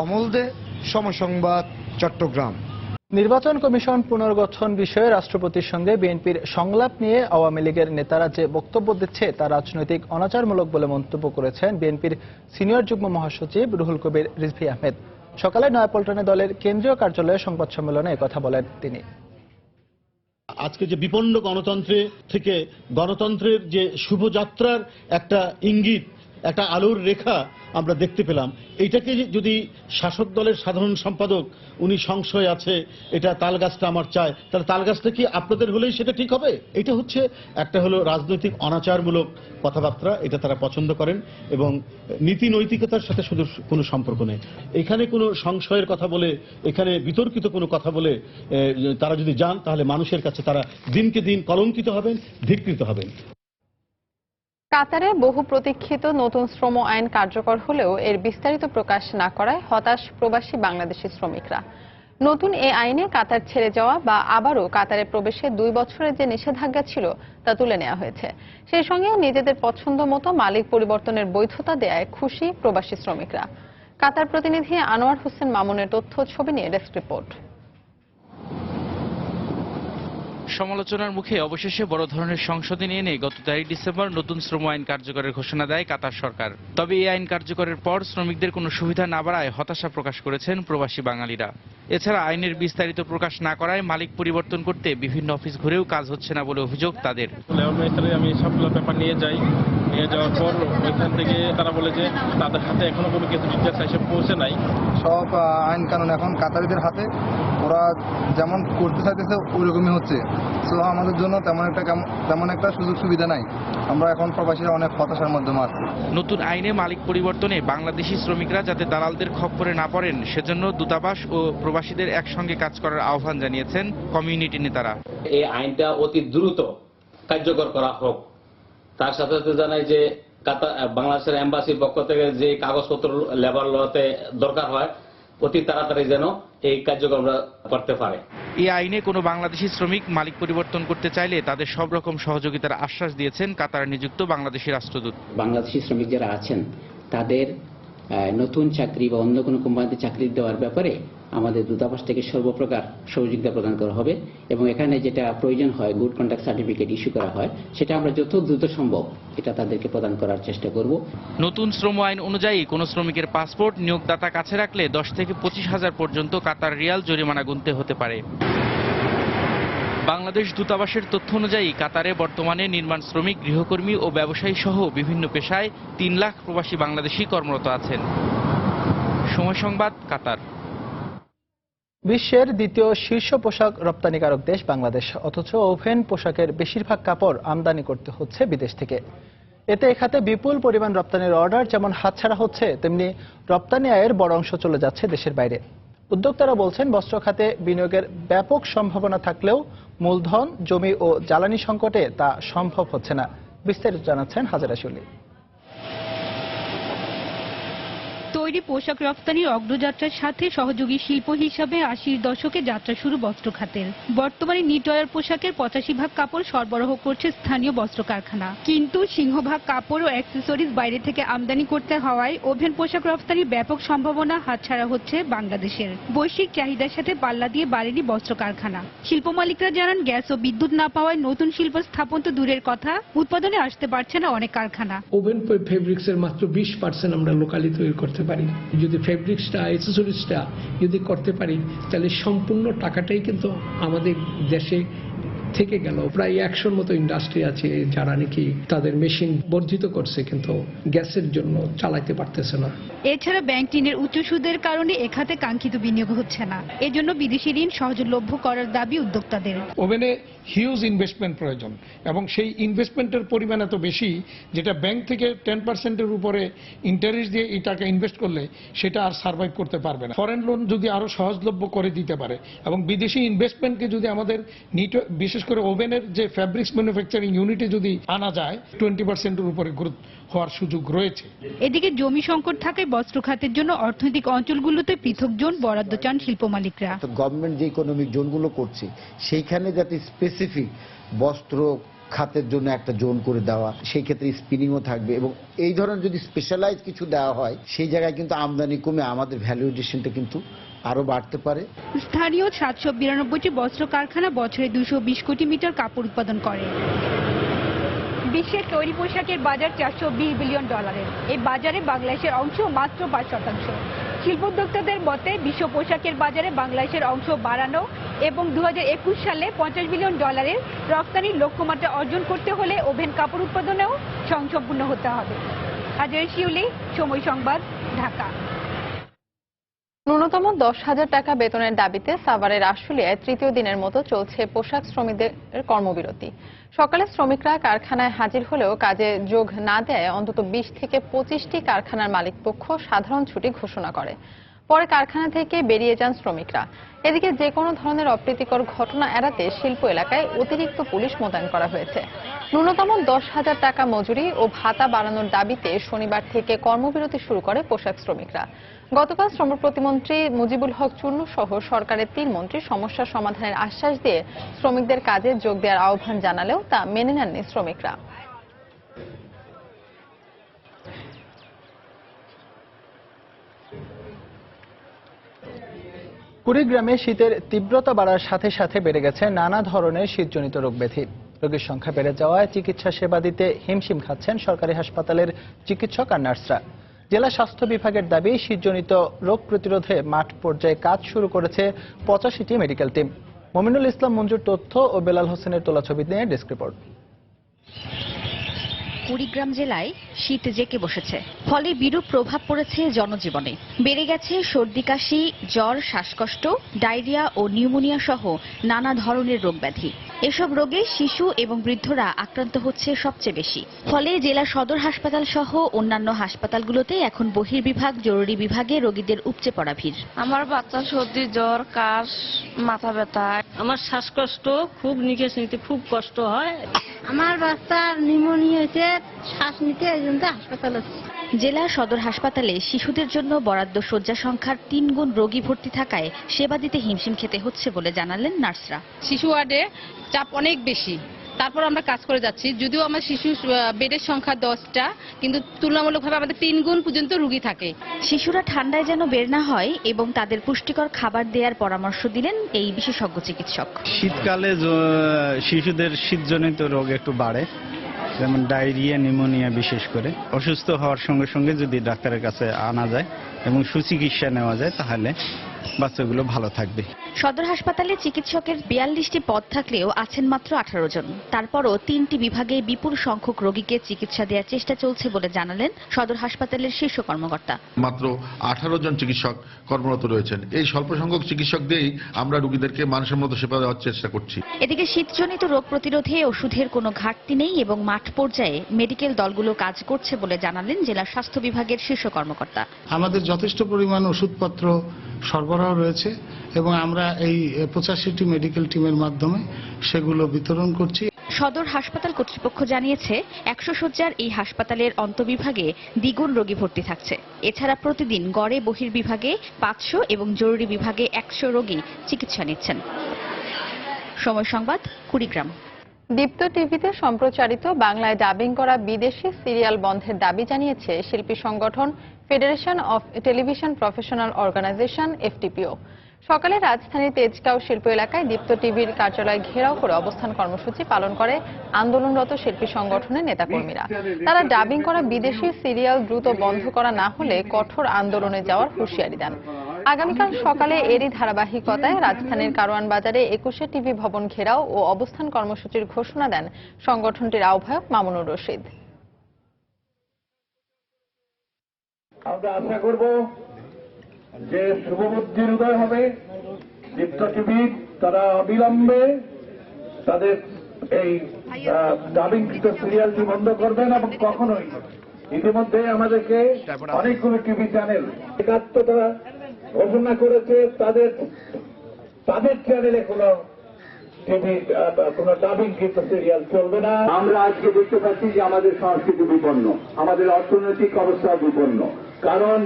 অমল দে, সময় সংবাদ, চট্টগ্রাম। নির্বাচন কমিশন পুনর্গঠন বিষয়ে রাষ্ট্রপতির সঙ্গে বিএনপির সংলাপ নিয়ে আওয়ামী লীগের নেতারা যে বক্তব্য দিচ্ছে তা রাজনৈতিক অনাচারমূলক বলে মন্তব্য করেছেন বিএনপির সিনিয়র যুগ্ম মহাসচিব রুহুল কবির রিজভী আহমেদ। সকালে নয়াপল্টনে দলের কেন্দ্রীয় কার্যালয়ে সংবাদ সম্মেলনে একথা বলেন তিনি। আজকে যে বিপন্ন গণতন্ত্রে থেকে গণতন্ত্রের যে শুভযাত্রার একটা ইঙ্গিত, একটা আলোর রেখা আমরা দেখতে পেলাম, এইটাকে যদি শাসক দলের সাধারণ সম্পাদক উনি সংশয় আছে, এটা তালগাছটা আমার চায়, তাহলে তালগাছটা কি আপনাদের হলেই সেটা ঠিক হবে? এটা হচ্ছে একটা হলো রাজনৈতিক অনাচারমূলক কথাবার্তা, এটা তারা পছন্দ করেন এবং নীতি নৈতিকতার সাথে শুধু কোনো সম্পর্ক নেই। এখানে কোনো সংশয়ের কথা বলে, এখানে বিতর্কিত কোনো কথা বলে তারা যদি যান, তাহলে মানুষের কাছে তারা দিনকে দিন কলঙ্কিত হবেন, ধিক্কৃত হবেন। কাতারে বহু প্রতীক্ষিত নতুন শ্রম আইন কার্যকর হলেও এর বিস্তারিত প্রকাশ না করায় হতাশ প্রবাসী বাংলাদেশি শ্রমিকরা। নতুন এই আইনে কাতার ছেড়ে যাওয়া বা আবারও কাতারে প্রবেশে 2 বছরের যে নিষেধাজ্ঞা ছিল তা তুলে নেওয়া হয়েছে। সেই সঙ্গে নিজেদের পছন্দ মতো মালিক পরিবর্তনের বৈধতা দেয়ায় খুশি প্রবাসী শ্রমিকরা। কাতার প্রতিনিধি আনোয়ার হোসেন মামুনের তথ্য ছবি নিয়ে ডেস্ক রিপোর্ট। সমালোচনার মুখে অবশেষে বড় ধরনের সংশোধনী এনে গত 4 ডিসেম্বর নতুন শ্রম আইন কার্যকরের ঘোষণা দেয় কাতার সরকার। তবে এই আইন কার্যকরের পর শ্রমিকদের কোনো সুবিধা না বাড়ায় হতাশা প্রকাশ করেছেন প্রবাসী বাঙালিরা। এছাড়া আইনের বিস্তারিত প্রকাশ না করায় মালিক পরিবর্তন করতে বিভিন্ন অফিস ঘুরেও কাজ হচ্ছে না বলে অভিযোগ তাদের। আমি সবগুলো পেপার নিয়ে যাওয়ার পর ওইখান থেকে তারা বলে যে তাদের হাতে এখনো কোনো কিছু ডিটেলস এসে পৌঁছে নাই। সব আইন কানুন এখন কাতারিদের হাতে, ওরা যেমন করতে চাইতেছে ওইরকমই হচ্ছে। তো আমাদের জন্য তেমন একটা সুযোগ সুবিধা নাই। আমরা এখন প্রবাসীরা অনেক হতাশার মধ্যে আছি। নতুন আইনে মালিক পরিবর্তনে বাংলাদেশি শ্রমিকরা যাতে দালালদের খপ্পরে না পড়েন সেজন্য দূতাবাস ও প্রবাসীদের একসঙ্গে কাজ করার আহ্বান জানিয়েছেন কমিউনিটি নেতারা। এই আইনটা অতি দ্রুত কার্যকর করা হোক। তার সাথে সাথে জানাই যে বাংলাদেশের এম্বাসির পক্ষ থেকে যে কাগজপত্র লেবার লতে দরকার হয় অতি তাড়াতাড়ি যেন এই কার্যক্রম করতে পারে। এই আইনে কোনো বাংলাদেশি শ্রমিক মালিক পরিবর্তন করতে চাইলে তাদের সব রকম সহযোগিতার আশ্বাস দিয়েছেন কাতারে নিযুক্ত বাংলাদেশি রাষ্ট্রদূত। বাংলাদেশি শ্রমিক যারা আছেন তাদের নতুন চাকরি বা অন্য কোনো কোম্পানিতে চাকরি দেওয়ার ব্যাপারে আমাদের দূতাবাস থেকে সর্বপ্রকার সহযোগিতা প্রদান করা হবে এবং এখানে যেটা প্রয়োজন হয় গুড কন্ডাক্ট সার্টিফিকেট ইস্যু করা হয় সেটা আমরা যত দ্রুত সম্ভব এটা তাদেরকে প্রদান করার চেষ্টা করব। নতুন শ্রম আইন অনুযায়ী কোনো শ্রমিকের পাসপোর্ট নিয়োগদাতা কাছে রাখলে 10 থেকে 25,000 পর্যন্ত কাতার রিয়াল জরিমানা গুনতে হতে পারে। বাংলাদেশ দূতাবাসের তথ্য অনুযায়ী কাতারে বর্তমানে নির্মাণ শ্রমিক, গৃহকর্মী ও ব্যবসায়ী সহ বিভিন্ন পেশায় 3 লাখ প্রবাসী বাংলাদেশি কর্মরত আছেন। সময় সংবাদ, কাতার। বিশ্বের দ্বিতীয় শীর্ষ পোশাক রপ্তানিকারক দেশ বাংলাদেশ, অথচ ওভেন পোশাকের বেশিরভাগ কাপড় আমদানি করতে হচ্ছে বিদেশ থেকে। এতে এ খাতে বিপুল পরিমাণ রপ্তানির অর্ডার যেমন হাতছাড়া হচ্ছে, তেমনি রপ্তানি আয়ের বড় অংশ চলে যাচ্ছে দেশের বাইরে। উদ্যোক্তারা বলছেন, বস্ত্র খাতে বিনিয়োগের ব্যাপক সম্ভাবনা থাকলেও মূলধন, জমি ও জ্বালানি সংকটে তা সম্ভব হচ্ছে না। বিস্তারিত জানাচ্ছেন হাজেরা শুলি। তৈরি পোশাক রপ্তানির অগ্রযাত্রার সাথে সহযোগী শিল্প হিসাবে 80-র দশকে যাত্রা শুরু বস্ত্র খাতের। বর্তমানে নিটওয়্যার পোশাকের 85% কাপড় সরবরাহ করছে স্থানীয় বস্ত্র কারখানা, কিন্তু সিংহভাগ কাপড় ও অ্যাক্সেসরিজ বাইরে থেকে আমদানি করতে হওয়ায় ওভেন পোশাক রপ্তানির ব্যাপক সম্ভাবনা হাতছাড়া হচ্ছে বাংলাদেশের। বৈশ্বিক চাহিদার সাথে পাল্লা দিয়ে বাড়েনি বস্ত্র কারখানা। শিল্প মালিকরা জানান, গ্যাস ও বিদ্যুৎ না পাওয়ায় নতুন শিল্প স্থাপন তো দূরের কথা, উৎপাদনে আসতে পারছে না অনেক কারখানা। ওভেন ফেব্রিক্স এর মাত্র 20% আমরা লোকালি তৈরি করতে পারি। যদি ফেব্রিক্সটা, অ্যাক্সেসরিজটা যদি করতে পারি তাহলে সম্পূর্ণ টাকাটাই কিন্তু আমাদের দেশে থেকে গেল। প্রায় 100-র মতো ইন্ডাস্ট্রি আছে যারা নাকি তাদের মেশিন বর্ধিত করছে, কিন্তু গ্যাসের জন্য চালাতে পারতেছে না। এছাড়া ব্যাংক ঋণের উচ্চ সুদের কারণে এ খাতে কাঙ্ক্ষিত বিনিয়োগ হচ্ছে না। এজন্য বিদেশি ঋণ সহজলভ্য করার দাবি উদ্যোক্তাদের। ওভেনে হিউজ ইনভেস্টমেন্ট প্রয়োজন এবং সেই ইনভেস্টমেন্টের পরিমাণ এত বেশি যেটা ব্যাংক থেকে 10%-এর উপরে ইন্টারেস্ট দিয়ে এই টাকা ইনভেস্ট করলে সেটা আর সার্ভাইভ করতে পারবে না। ফরেন লোন যদি আরো সহজলভ্য করে দিতে পারে এবং বিদেশি ইনভেস্টমেন্টকে যদি আমাদের বিশেষ বিশেষ করে ওভেনের যে ফ্যাব্রিক্স ম্যানুফ্যাকচারিং ইউনিটে যদি আনা যায় 20%-এর উপরে গ্রোথ হওয়ার সুযোগ রয়েছে। এদিকে জমি সংকট থাকায় বস্ত্র খাতের জন্য অর্থনৈতিক অঞ্চলগুলোতে পৃথক জোন বরাদ্দ চান শিল্প মালিকরা। গভর্নমেন্ট যে ইকোনমিক জোনগুলো করছে সেইখানে যাতে স্পেসিফিক বস্ত্র খাতের জন্য একটা জোন করে দেওয়া, সেই ক্ষেত্রে স্পিনিংও থাকবে এবং এই ধরনের যদি স্পেশালাইজ কিছু দেওয়া হয় সেই জায়গায় কিন্তু আমদানি কমে আমাদের ভ্যালু এডিশনটা কিন্তু আরো বাড়তে পারে। স্থানীয় 792টি বস্ত্র কারখানা বছরে 220 কোটি মিটার কাপড় উৎপাদন করে। বিশ্বের তৈরি পোশাকের বাজার $420 বিলিয়ন। এই বাজারে বাংলাদেশের অংশ মাত্র 5%। শিল্পোদ্যোক্তাদের মতে বিশ্ব পোশাকের বাজারে বাংলাদেশের অংশ বাড়ানো এবং 2021 সালে $50 বিলিয়ন রপ্তানির লক্ষ্যমাত্রা অর্জন করতে হলে ওভেন কাপড় উৎপাদনেও স্বয়ংসম্পূর্ণ হতে হবে। হাজার শিউলি, সময় সংবাদ, ঢাকা। ন্যূনতম 10,000 টাকা বেতনের দাবিতে সাভারের আশুলিয়ায় তৃতীয় দিনের মতো চলছে পোশাক শ্রমিকদের কর্মবিরতি। সকালে শ্রমিকরা কারখানায় হাজির হলেও কাজে যোগ না দেয় অন্তত 20 থেকে 25টি কারখানার মালিকপক্ষ সাধারণ ছুটি ঘোষণা করে। পরে কারখানা থেকে বেরিয়ে যান শ্রমিকরা। এদিকে যে কোনো ধরনের অপ্রীতিকর ঘটনা এড়াতে শিল্প এলাকায় অতিরিক্ত পুলিশ মোতায়েন করা হয়েছে। ন্যূনতম 10,000 টাকা মজুরি ও ভাতা বাড়ানোর দাবিতে শনিবার থেকে কর্মবিরতি শুরু করে পোশাক শ্রমিকরা। গতকাল শ্রম প্রতিমন্ত্রী মুজিবুল হক চুন্নু সহ সরকারের 3 মন্ত্রী সমস্যা সমাধানের আশ্বাস দিয়ে শ্রমিকদের কাজে যোগ দেওয়ার আহ্বান জানালেও তা মেনে নেননি শ্রমিকরা। কুড়িগ্রামে শীতের তীব্রতা বাড়ার সাথে সাথে বেড়ে গেছে নানা ধরনের শীতজনিত রোগ ব্যাধি। রোগীর সংখ্যা বেড়ে যাওয়ায় চিকিৎসা সেবা দিতে হিমশিম খাচ্ছেন সরকারি হাসপাতালের চিকিৎসক আর নার্সরা। জেলা স্বাস্থ্য বিভাগের দাবি, শীতজনিত রোগ প্রতিরোধে মাঠ পর্যায়ে কাজ শুরু করেছে 85টি মেডিকেল টিম। মমিনুল ইসলাম মঞ্জুর তথ্য ও বেলাল হোসেনের তোলা ছবি নিয়ে ডেস্ক রিপোর্ট। কুড়িগ্রাম জেলায় শীত জেঁকে বসেছে, ফলে বিরূপ প্রভাব পড়েছে জনজীবনে। বেড়ে গেছে সর্দি কাশি, জ্বর, শ্বাসকষ্ট, ডায়রিয়া ও নিউমোনিয়া সহ নানা ধরনের রোগ ব্যাধি। এসব রোগে শিশু এবং বৃদ্ধরা আক্রান্ত হচ্ছে সবচেয়ে বেশি। ফলে জেলা সদর হাসপাতাল সহ অন্যান্য হাসপাতালগুলোতে এখন বহির্বিভাগ, জরুরি বিভাগে রোগীদের উপচে পড়া ভিড়। আমার বাচ্চা সর্দি, জ্বর, কাশ, মাথা ব্যথা, আমার শ্বাসকষ্ট, খুব নিঃশ্বাস নিতে খুব কষ্ট হয়। আমার বাচ্চার নিউমোনিয়া হয়েছে, শ্বাস নিতে এই জন্য হাসপাতালে। জেলা সদর হাসপাতালে শিশুদের জন্য বরাদ্দ শয্যা সংখ্যার 3 গুণ রোগী ভর্তি থাকায় সেবা দিতে হিমশিম খেতে হচ্ছে বলে জানালেন নার্সরা। শিশু ওয়ার্ডে চাপ অনেক বেশি, তারপর আমরা কাজ করে যাচ্ছি। যদিও আমার শিশু বেডের সংখ্যা 10টা, কিন্তু তুলনামূলকভাবে আমাদের 3 গুণ পর্যন্ত রোগী থাকে। শিশুরা ঠান্ডায় যেন বের না হয় এবং তাদের পুষ্টিকর খাবার দেওয়ার পরামর্শ দিলেন এই বিশেষজ্ঞ চিকিৎসক। শীতকালে শিশুদের শীতজনিত রোগ একটু বাড়ে, যেমন ডায়রিয়া, নিউমোনিয়া। বিশেষ করে অসুস্থ হওয়ার সঙ্গে সঙ্গে যদি ডাক্তারের কাছে আনা যায় এবং সুচিকিৎসা নেওয়া যায় তাহলে বাচ্চাগুলো ভালো থাকবে। সদর হাসপাতালে চিকিৎসকের 42টি পদ থাকলেও আছেন মাত্র 18 জন। তারপরও 3টি বিভাগে বিপুল সংখ্যক রোগীকে চিকিৎসা দেওয়ার চেষ্টা চলছে বলে জানালেন সদর হাসপাতালের শীর্ষ কর্মকর্তা। মাত্র 18 জন চিকিৎসক কর্মরত রয়েছেন। এই স্বল্প সংখ্যক চিকিৎসক দিয়েই আমরা রোগীদেরকে মানুষের মতো সেবা দেওয়ার চেষ্টা করছি। এদিকে শীতজনিত রোগ প্রতিরোধে ওষুধের কোনো ঘাটতি নেই এবং মাঠ পর্যায়ে মেডিকেল দলগুলো কাজ করছে বলে জানালেন জেলা স্বাস্থ্য বিভাগের শীর্ষ কর্মকর্তা। আমাদের যথেষ্ট পরিমাণ ওষুধপত্র সরবরাহ রয়েছে এবং আমরা এই 85টি মেডিকেল টিমের মাধ্যমে সেগুলো বিতরণ করছি। সদর হাসপাতাল কর্তৃপক্ষ জানিয়েছে 100 শয্যার এই হাসপাতালের অন্তঃবিভাগে দ্বিগুণ রোগী ভর্তি থাকছে। এছাড়া প্রতিদিন গড়ে বহির্বিভাগে 500 এবং জরুরি বিভাগে 100 রোগী চিকিৎসা নিচ্ছেন। সময় সংবাদ, কুড়িগ্রাম। দীপ্ত টিভিতে সম্প্রচারিত বাংলায় ডাবিং করা বিদেশি সিরিয়াল বন্ধের দাবি জানিয়েছে শিল্পী সংগঠন federation of television professional organisation, FTPO। সকালে রাজধানীর তেজগাঁও শিল্প এলাকায় দীপ্ত টিভির কার্যালয় ঘেরাও করে অবস্থান কর্মসূচি পালন করে আন্দোলনরত শিল্পী সংগঠনের নেতাকর্মীরা। তারা ডাবিং করা বিদেশি সিরিয়াল দ্রুত বন্ধ করা না হলে কঠোর আন্দোলনে যাওয়ার হুঁশিয়ারি দেন। আগামীকাল সকালে এরই ধারাবাহিকতায় রাজধানীর কারওয়ান বাজারে 21 টিভি ভবন ঘেরাও ও অবস্থান কর্মসূচির ঘোষণা দেন সংগঠনটির আহ্বায়ক মামুনুর রশিদ। আমরা আশা করব যে শুভবুদ্ধির উদয় হবে। দীপ্ত টিভি তারা অবিলম্বে তাদের এই ডাবিংকৃত সিরিয়ালটি বন্ধ করবেন এবং কখনোই, ইতিমধ্যে আমাদেরকে অনেকগুলো টিভি চ্যানেল একাত্মতা ঘোষণা করেছে, তাদের চ্যানেলে কোনো টিভি কোনো ডাবিং কিন্তু সিরিয়াল চলবে না। আমরা আজকে দেখতে পাচ্ছি যে আমাদের সংস্কৃতি বিপন্ন, আমাদের অর্থনৈতিক অবস্থা বিপন্ন, কারণ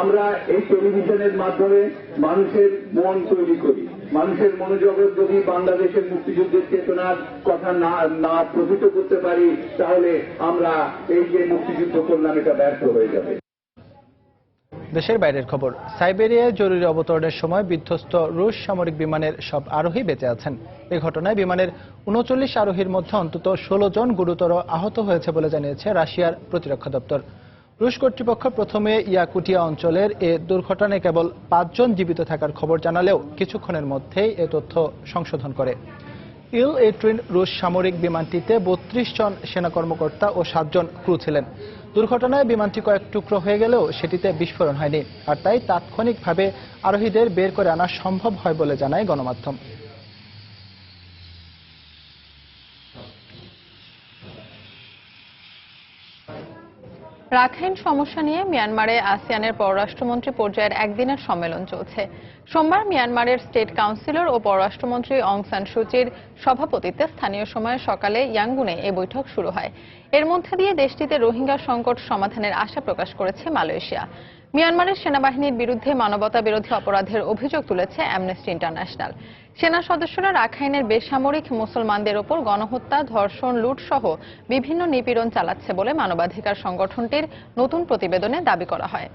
আমরা এই টেলিভিশনের মাধ্যমে মানুষের মন তৈরি করি। মানুষের মনোজগৎ যদি বাংলাদেশের মুক্তিযুদ্ধের চেতনার কথা না প্রকৃত করতে পারি, তাহলে আমরা এই যে মুক্তিযুদ্ধ করলাম এটা ব্যর্থ হয়ে যাবে। দেশের বাইরের খবর। সাইবেরিয়ায় জরুরি অবতরণের সময় বিধ্বস্ত রুশ সামরিক বিমানের সব আরোহী বেঁচে আছেন। এই ঘটনায় বিমানের ৩৯ আরোহীর মধ্যে অন্তত ১৬ জন গুরুতর আহত হয়েছে বলে জানিয়েছে রাশিয়ার প্রতিরক্ষা দপ্তর। রুশ কর্তৃপক্ষ প্রথমে ইয়াকুটিয়া অঞ্চলের এ দুর্ঘটনায় কেবল ৫ জন জীবিত থাকার খবর জানালেও কিছুক্ষণের মধ্যেই এ তথ্য সংশোধন করে। ইল-18 রুশ সামরিক বিমানটিতে ৩২ জন সেনা কর্মকর্তা ও ৭ জন ক্রু ছিলেন। দুর্ঘটনায় বিমানটি কয়েক টুকরো হয়ে গেলেও সেটিতে বিস্ফোরণ হয়নি, আর তাই তাৎক্ষণিকভাবে আরোহীদের বের করে আনা সম্ভব হয় বলে জানায় গণমাধ্যম। রাখাইন সমস্যা নিয়ে মিয়ানমারে আসিয়ানের পররাষ্ট্রমন্ত্রী পর্যায়ের একদিনের সম্মেলন চলছে। সোমবার মিয়ানমারের স্টেট কাউন্সিলর ও পররাষ্ট্রমন্ত্রী অং সান সুচির সভাপতিত্বে স্থানীয় সময়ে সকালে ইয়াঙ্গুনে এই বৈঠক শুরু হয়। এর মধ্যে দিয়ে দেশটিতে রোহিঙ্গা সংকট সমাধানের আশা প্রকাশ করেছে মালয়েশিয়া। মিয়ানমারের সেনাবাহিনীর বিরুদ্ধে মানবতা বিরোধী অপরাধের অভিযোগ তুলেছে অ্যামনেস্টি ইন্টারন্যাশনাল। সেনা সদস্যরা রাখাইনের বেসামরিক মুসলমানদের ওপর গণহত্যা, ধর্ষণ, লুট সহ বিভিন্ন নিপীড়ন চালাচ্ছে বলে মানবাধিকার সংগঠনটির নতুন প্রতিবেদনে দাবি করা হয়।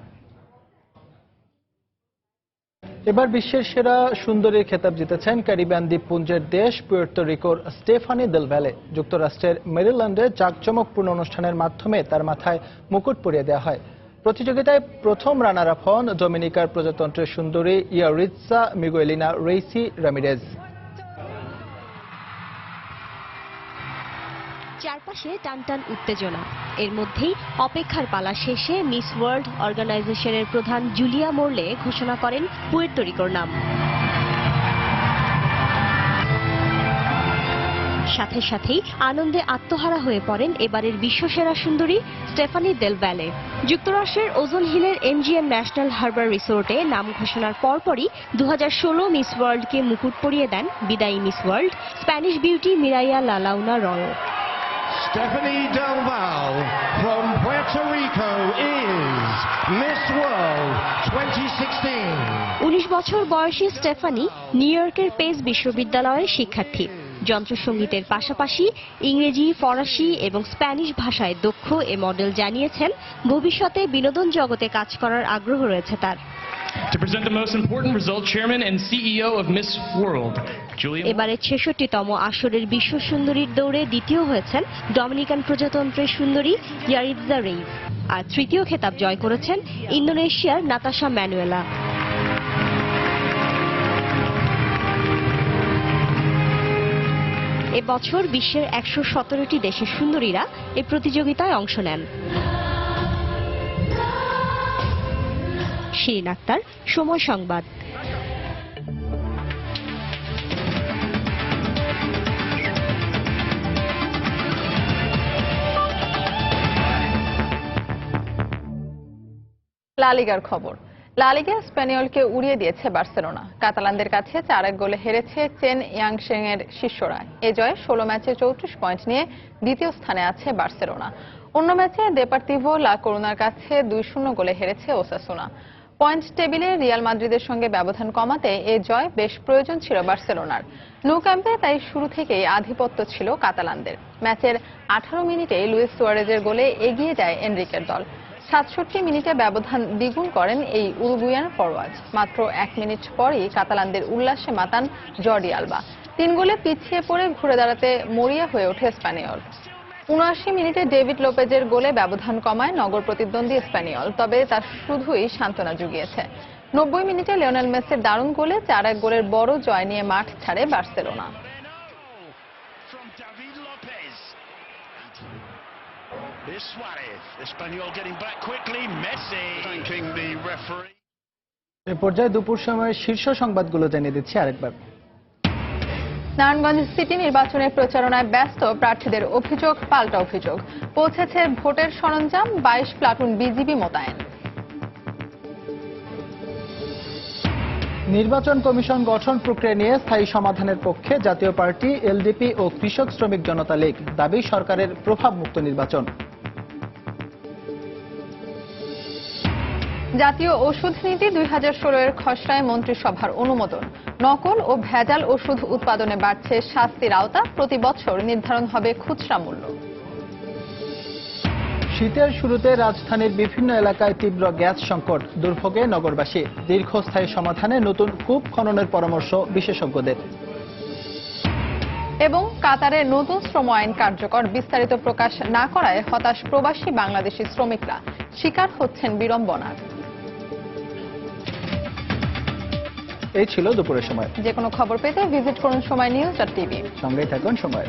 এবার বিশ্বের সেরা সুন্দরীর খেতাব জিতেছেন ক্যারিবিয়ান দ্বীপপুঞ্জের দেশ পুয়ের্তো রিকোর স্টেফানি দেল ভ্যালে। যুক্তরাষ্ট্রের মেরিল্যান্ডে জাঁকজমকপূর্ণ অনুষ্ঠানের মাধ্যমে তার মাথায় মুকুট পরিয়ে দেওয়া হয়। প্রতিযোগিতায় প্রথম রানার আপ হন ডোমিনিকার প্রজাতন্ত্রের সুন্দরী ইয়ারিৎজা মিগুয়েলিনা রেইসি রামিরেজ। চারপাশে টানটান উত্তেজনা। এর মধ্যেই অপেক্ষার পালা শেষে মিস ওয়ার্ল্ড অর্গানাইজেশনের প্রধান জুলিয়া মোরলে ঘোষণা করেন পুয়ের্তো রিকোর নাম। সাথে সাথেই আনন্দে আত্মহারা হয়ে পড়েন এবারের বিশ্বসেরা সুন্দরী স্টেফানি দেল ভ্যালে। যুক্তরাষ্ট্রের ওজন হিলের এমজিএম ন্যাশনাল হারবার রিসোর্টে নাম ঘোষণার পরপরই 2016 মিস ওয়ার্ল্ডকে মুকুট পরিয়ে দেন বিদায়ী Miss World Spanish beauty Mireia Lalaguna Royo. Stephanie Del Valle from Puerto Rico is Miss World 2016. 19 বছর বয়সী স্টেফানি নিউ ইয়র্কের পেস বিশ্ববিদ্যালয়ের শিক্ষার্থী। যন্ত্রসঙ্গীতের পাশাপাশি ইংরেজি, ফরাসি এবং স্প্যানিশ ভাষায় দক্ষ এ মডেল জানিয়েছেন ভবিষ্যতে বিনোদন জগতে কাজ করার আগ্রহ রয়েছে তার। To present the most important result, Chairman and CEO of Miss World, Julia. এবারের 66তম আসরের বিশ্ব সুন্দরীর দৌড়ে দ্বিতীয় হয়েছেন ডমিনিকান প্রজাতন্ত্রের সুন্দরী ইয়ারিৎজা রেইস, আর তৃতীয় খেতাব জয় করেছেন ইন্দোনেশিয়ার নাতাশা ম্যানুয়েলা। এবছর বিশ্বের 117টি দেশের সুন্দরীরা এই প্রতিযোগিতায় অংশ নেন। শিরিন আক্তার, সময় সংবাদ। লা লিগার খবর। লা লিগায় স্প্যানিয়লকে উড়িয়ে দিয়েছে বার্সেলোনা। কাতালানদের কাছে 4-1 গোলে হেরেছে চেন ইয়াংশেং এর শিষ্যরা। এ জয়ে 16 ম্যাচে 34 পয়েন্ট নিয়ে দ্বিতীয় স্থানে আছে বার্সেলোনা। অন্য ম্যাচে দেপার্তিভো লা করুনার কাছে 2-0 গোলে হেরেছে ওসাসুনা। পয়েন্ট টেবিলে রিয়াল মাদ্রিদের সঙ্গে ব্যবধান কমাতে এ জয় বেশ প্রয়োজন ছিল বার্সেলোনার। নো ক্যাম্পে তাই শুরু থেকেই আধিপত্য ছিল কাতালানদের। ম্যাচের 18 মিনিটে লুইস সুয়ারেজের গোলে এগিয়ে যায় এনরিকের দল। 67 মিনিটে ব্যবধান দ্বিগুণ করেন এই উরুগুয়ান ফরওয়ার্ড। মাত্র 1 মিনিট পরই কাতালানদের উল্লাসে মাতান জর্ডি আলবা। 3 গোলে পিছিয়ে পড়ে ঘুরে দাঁড়াতে মরিয়া হয়ে ওঠে স্প্যানিয়ল। 79 মিনিটে ডেভিড লোপেজের গোলে ব্যবধান কমায় নগর প্রতিদ্বন্দ্বী স্প্যানিয়ল, তবে তার শুধুই সান্ত্বনা জুগিয়েছে। 90 মিনিটে লিওনেল মেসির দারুণ গোলে 4-1 গোলের বড় জয় নিয়ে মাঠ ছাড়ে বার্সেলোনা। এ পর্যায়ে দুপুর সময়ের শীর্ষ সংবাদগুলো জানিয়ে দিচ্ছি আরেকবার। নারায়ণগঞ্জ সিটি নির্বাচনের প্রচারণায় ব্যস্ত প্রার্থীদের অভিযোগ পাল্টা অভিযোগ। পৌঁছেছে ভোটের সরঞ্জাম, 22 প্লাটুন বিজিবি মোতায়েন। নির্বাচন কমিশন গঠন প্রক্রিয়া নিয়ে স্থায়ী সমাধানের পক্ষে জাতীয় পার্টি, এলডিপি ও কৃষক শ্রমিক জনতা লীগ। দাবি সরকারের প্রভাবমুক্ত নির্বাচন। জাতীয় ওষুধ নীতি 2016 এর খসড়ায় মন্ত্রিসভার অনুমোদন। নকল ও ভেজাল ওষুধ উৎপাদনে বাড়ছে শাস্তির আওতা, প্রতি বছর নির্ধারণ হবে খুচরা মূল্য। শীতের শুরুতে রাজধানীর বিভিন্ন এলাকায় তীব্র গ্যাস সংকট, দুর্ভোগে নগরবাসী। দীর্ঘস্থায়ী সমাধানে নতুন কূপ খননের পরামর্শ বিশেষজ্ঞদের। এবং কাতারে নতুন শ্রম আইন কার্যকর, বিস্তারিত প্রকাশ না করায় হতাশ প্রবাসী বাংলাদেশি শ্রমিকরা, শিকার হচ্ছেন বিড়ম্বনার। এই ছিল দুপুরের সময়। যে কোনো খবর পেতে ভিজিট করুন সময় নিউজ.টিভি। সঙ্গেই থাকুন সময়।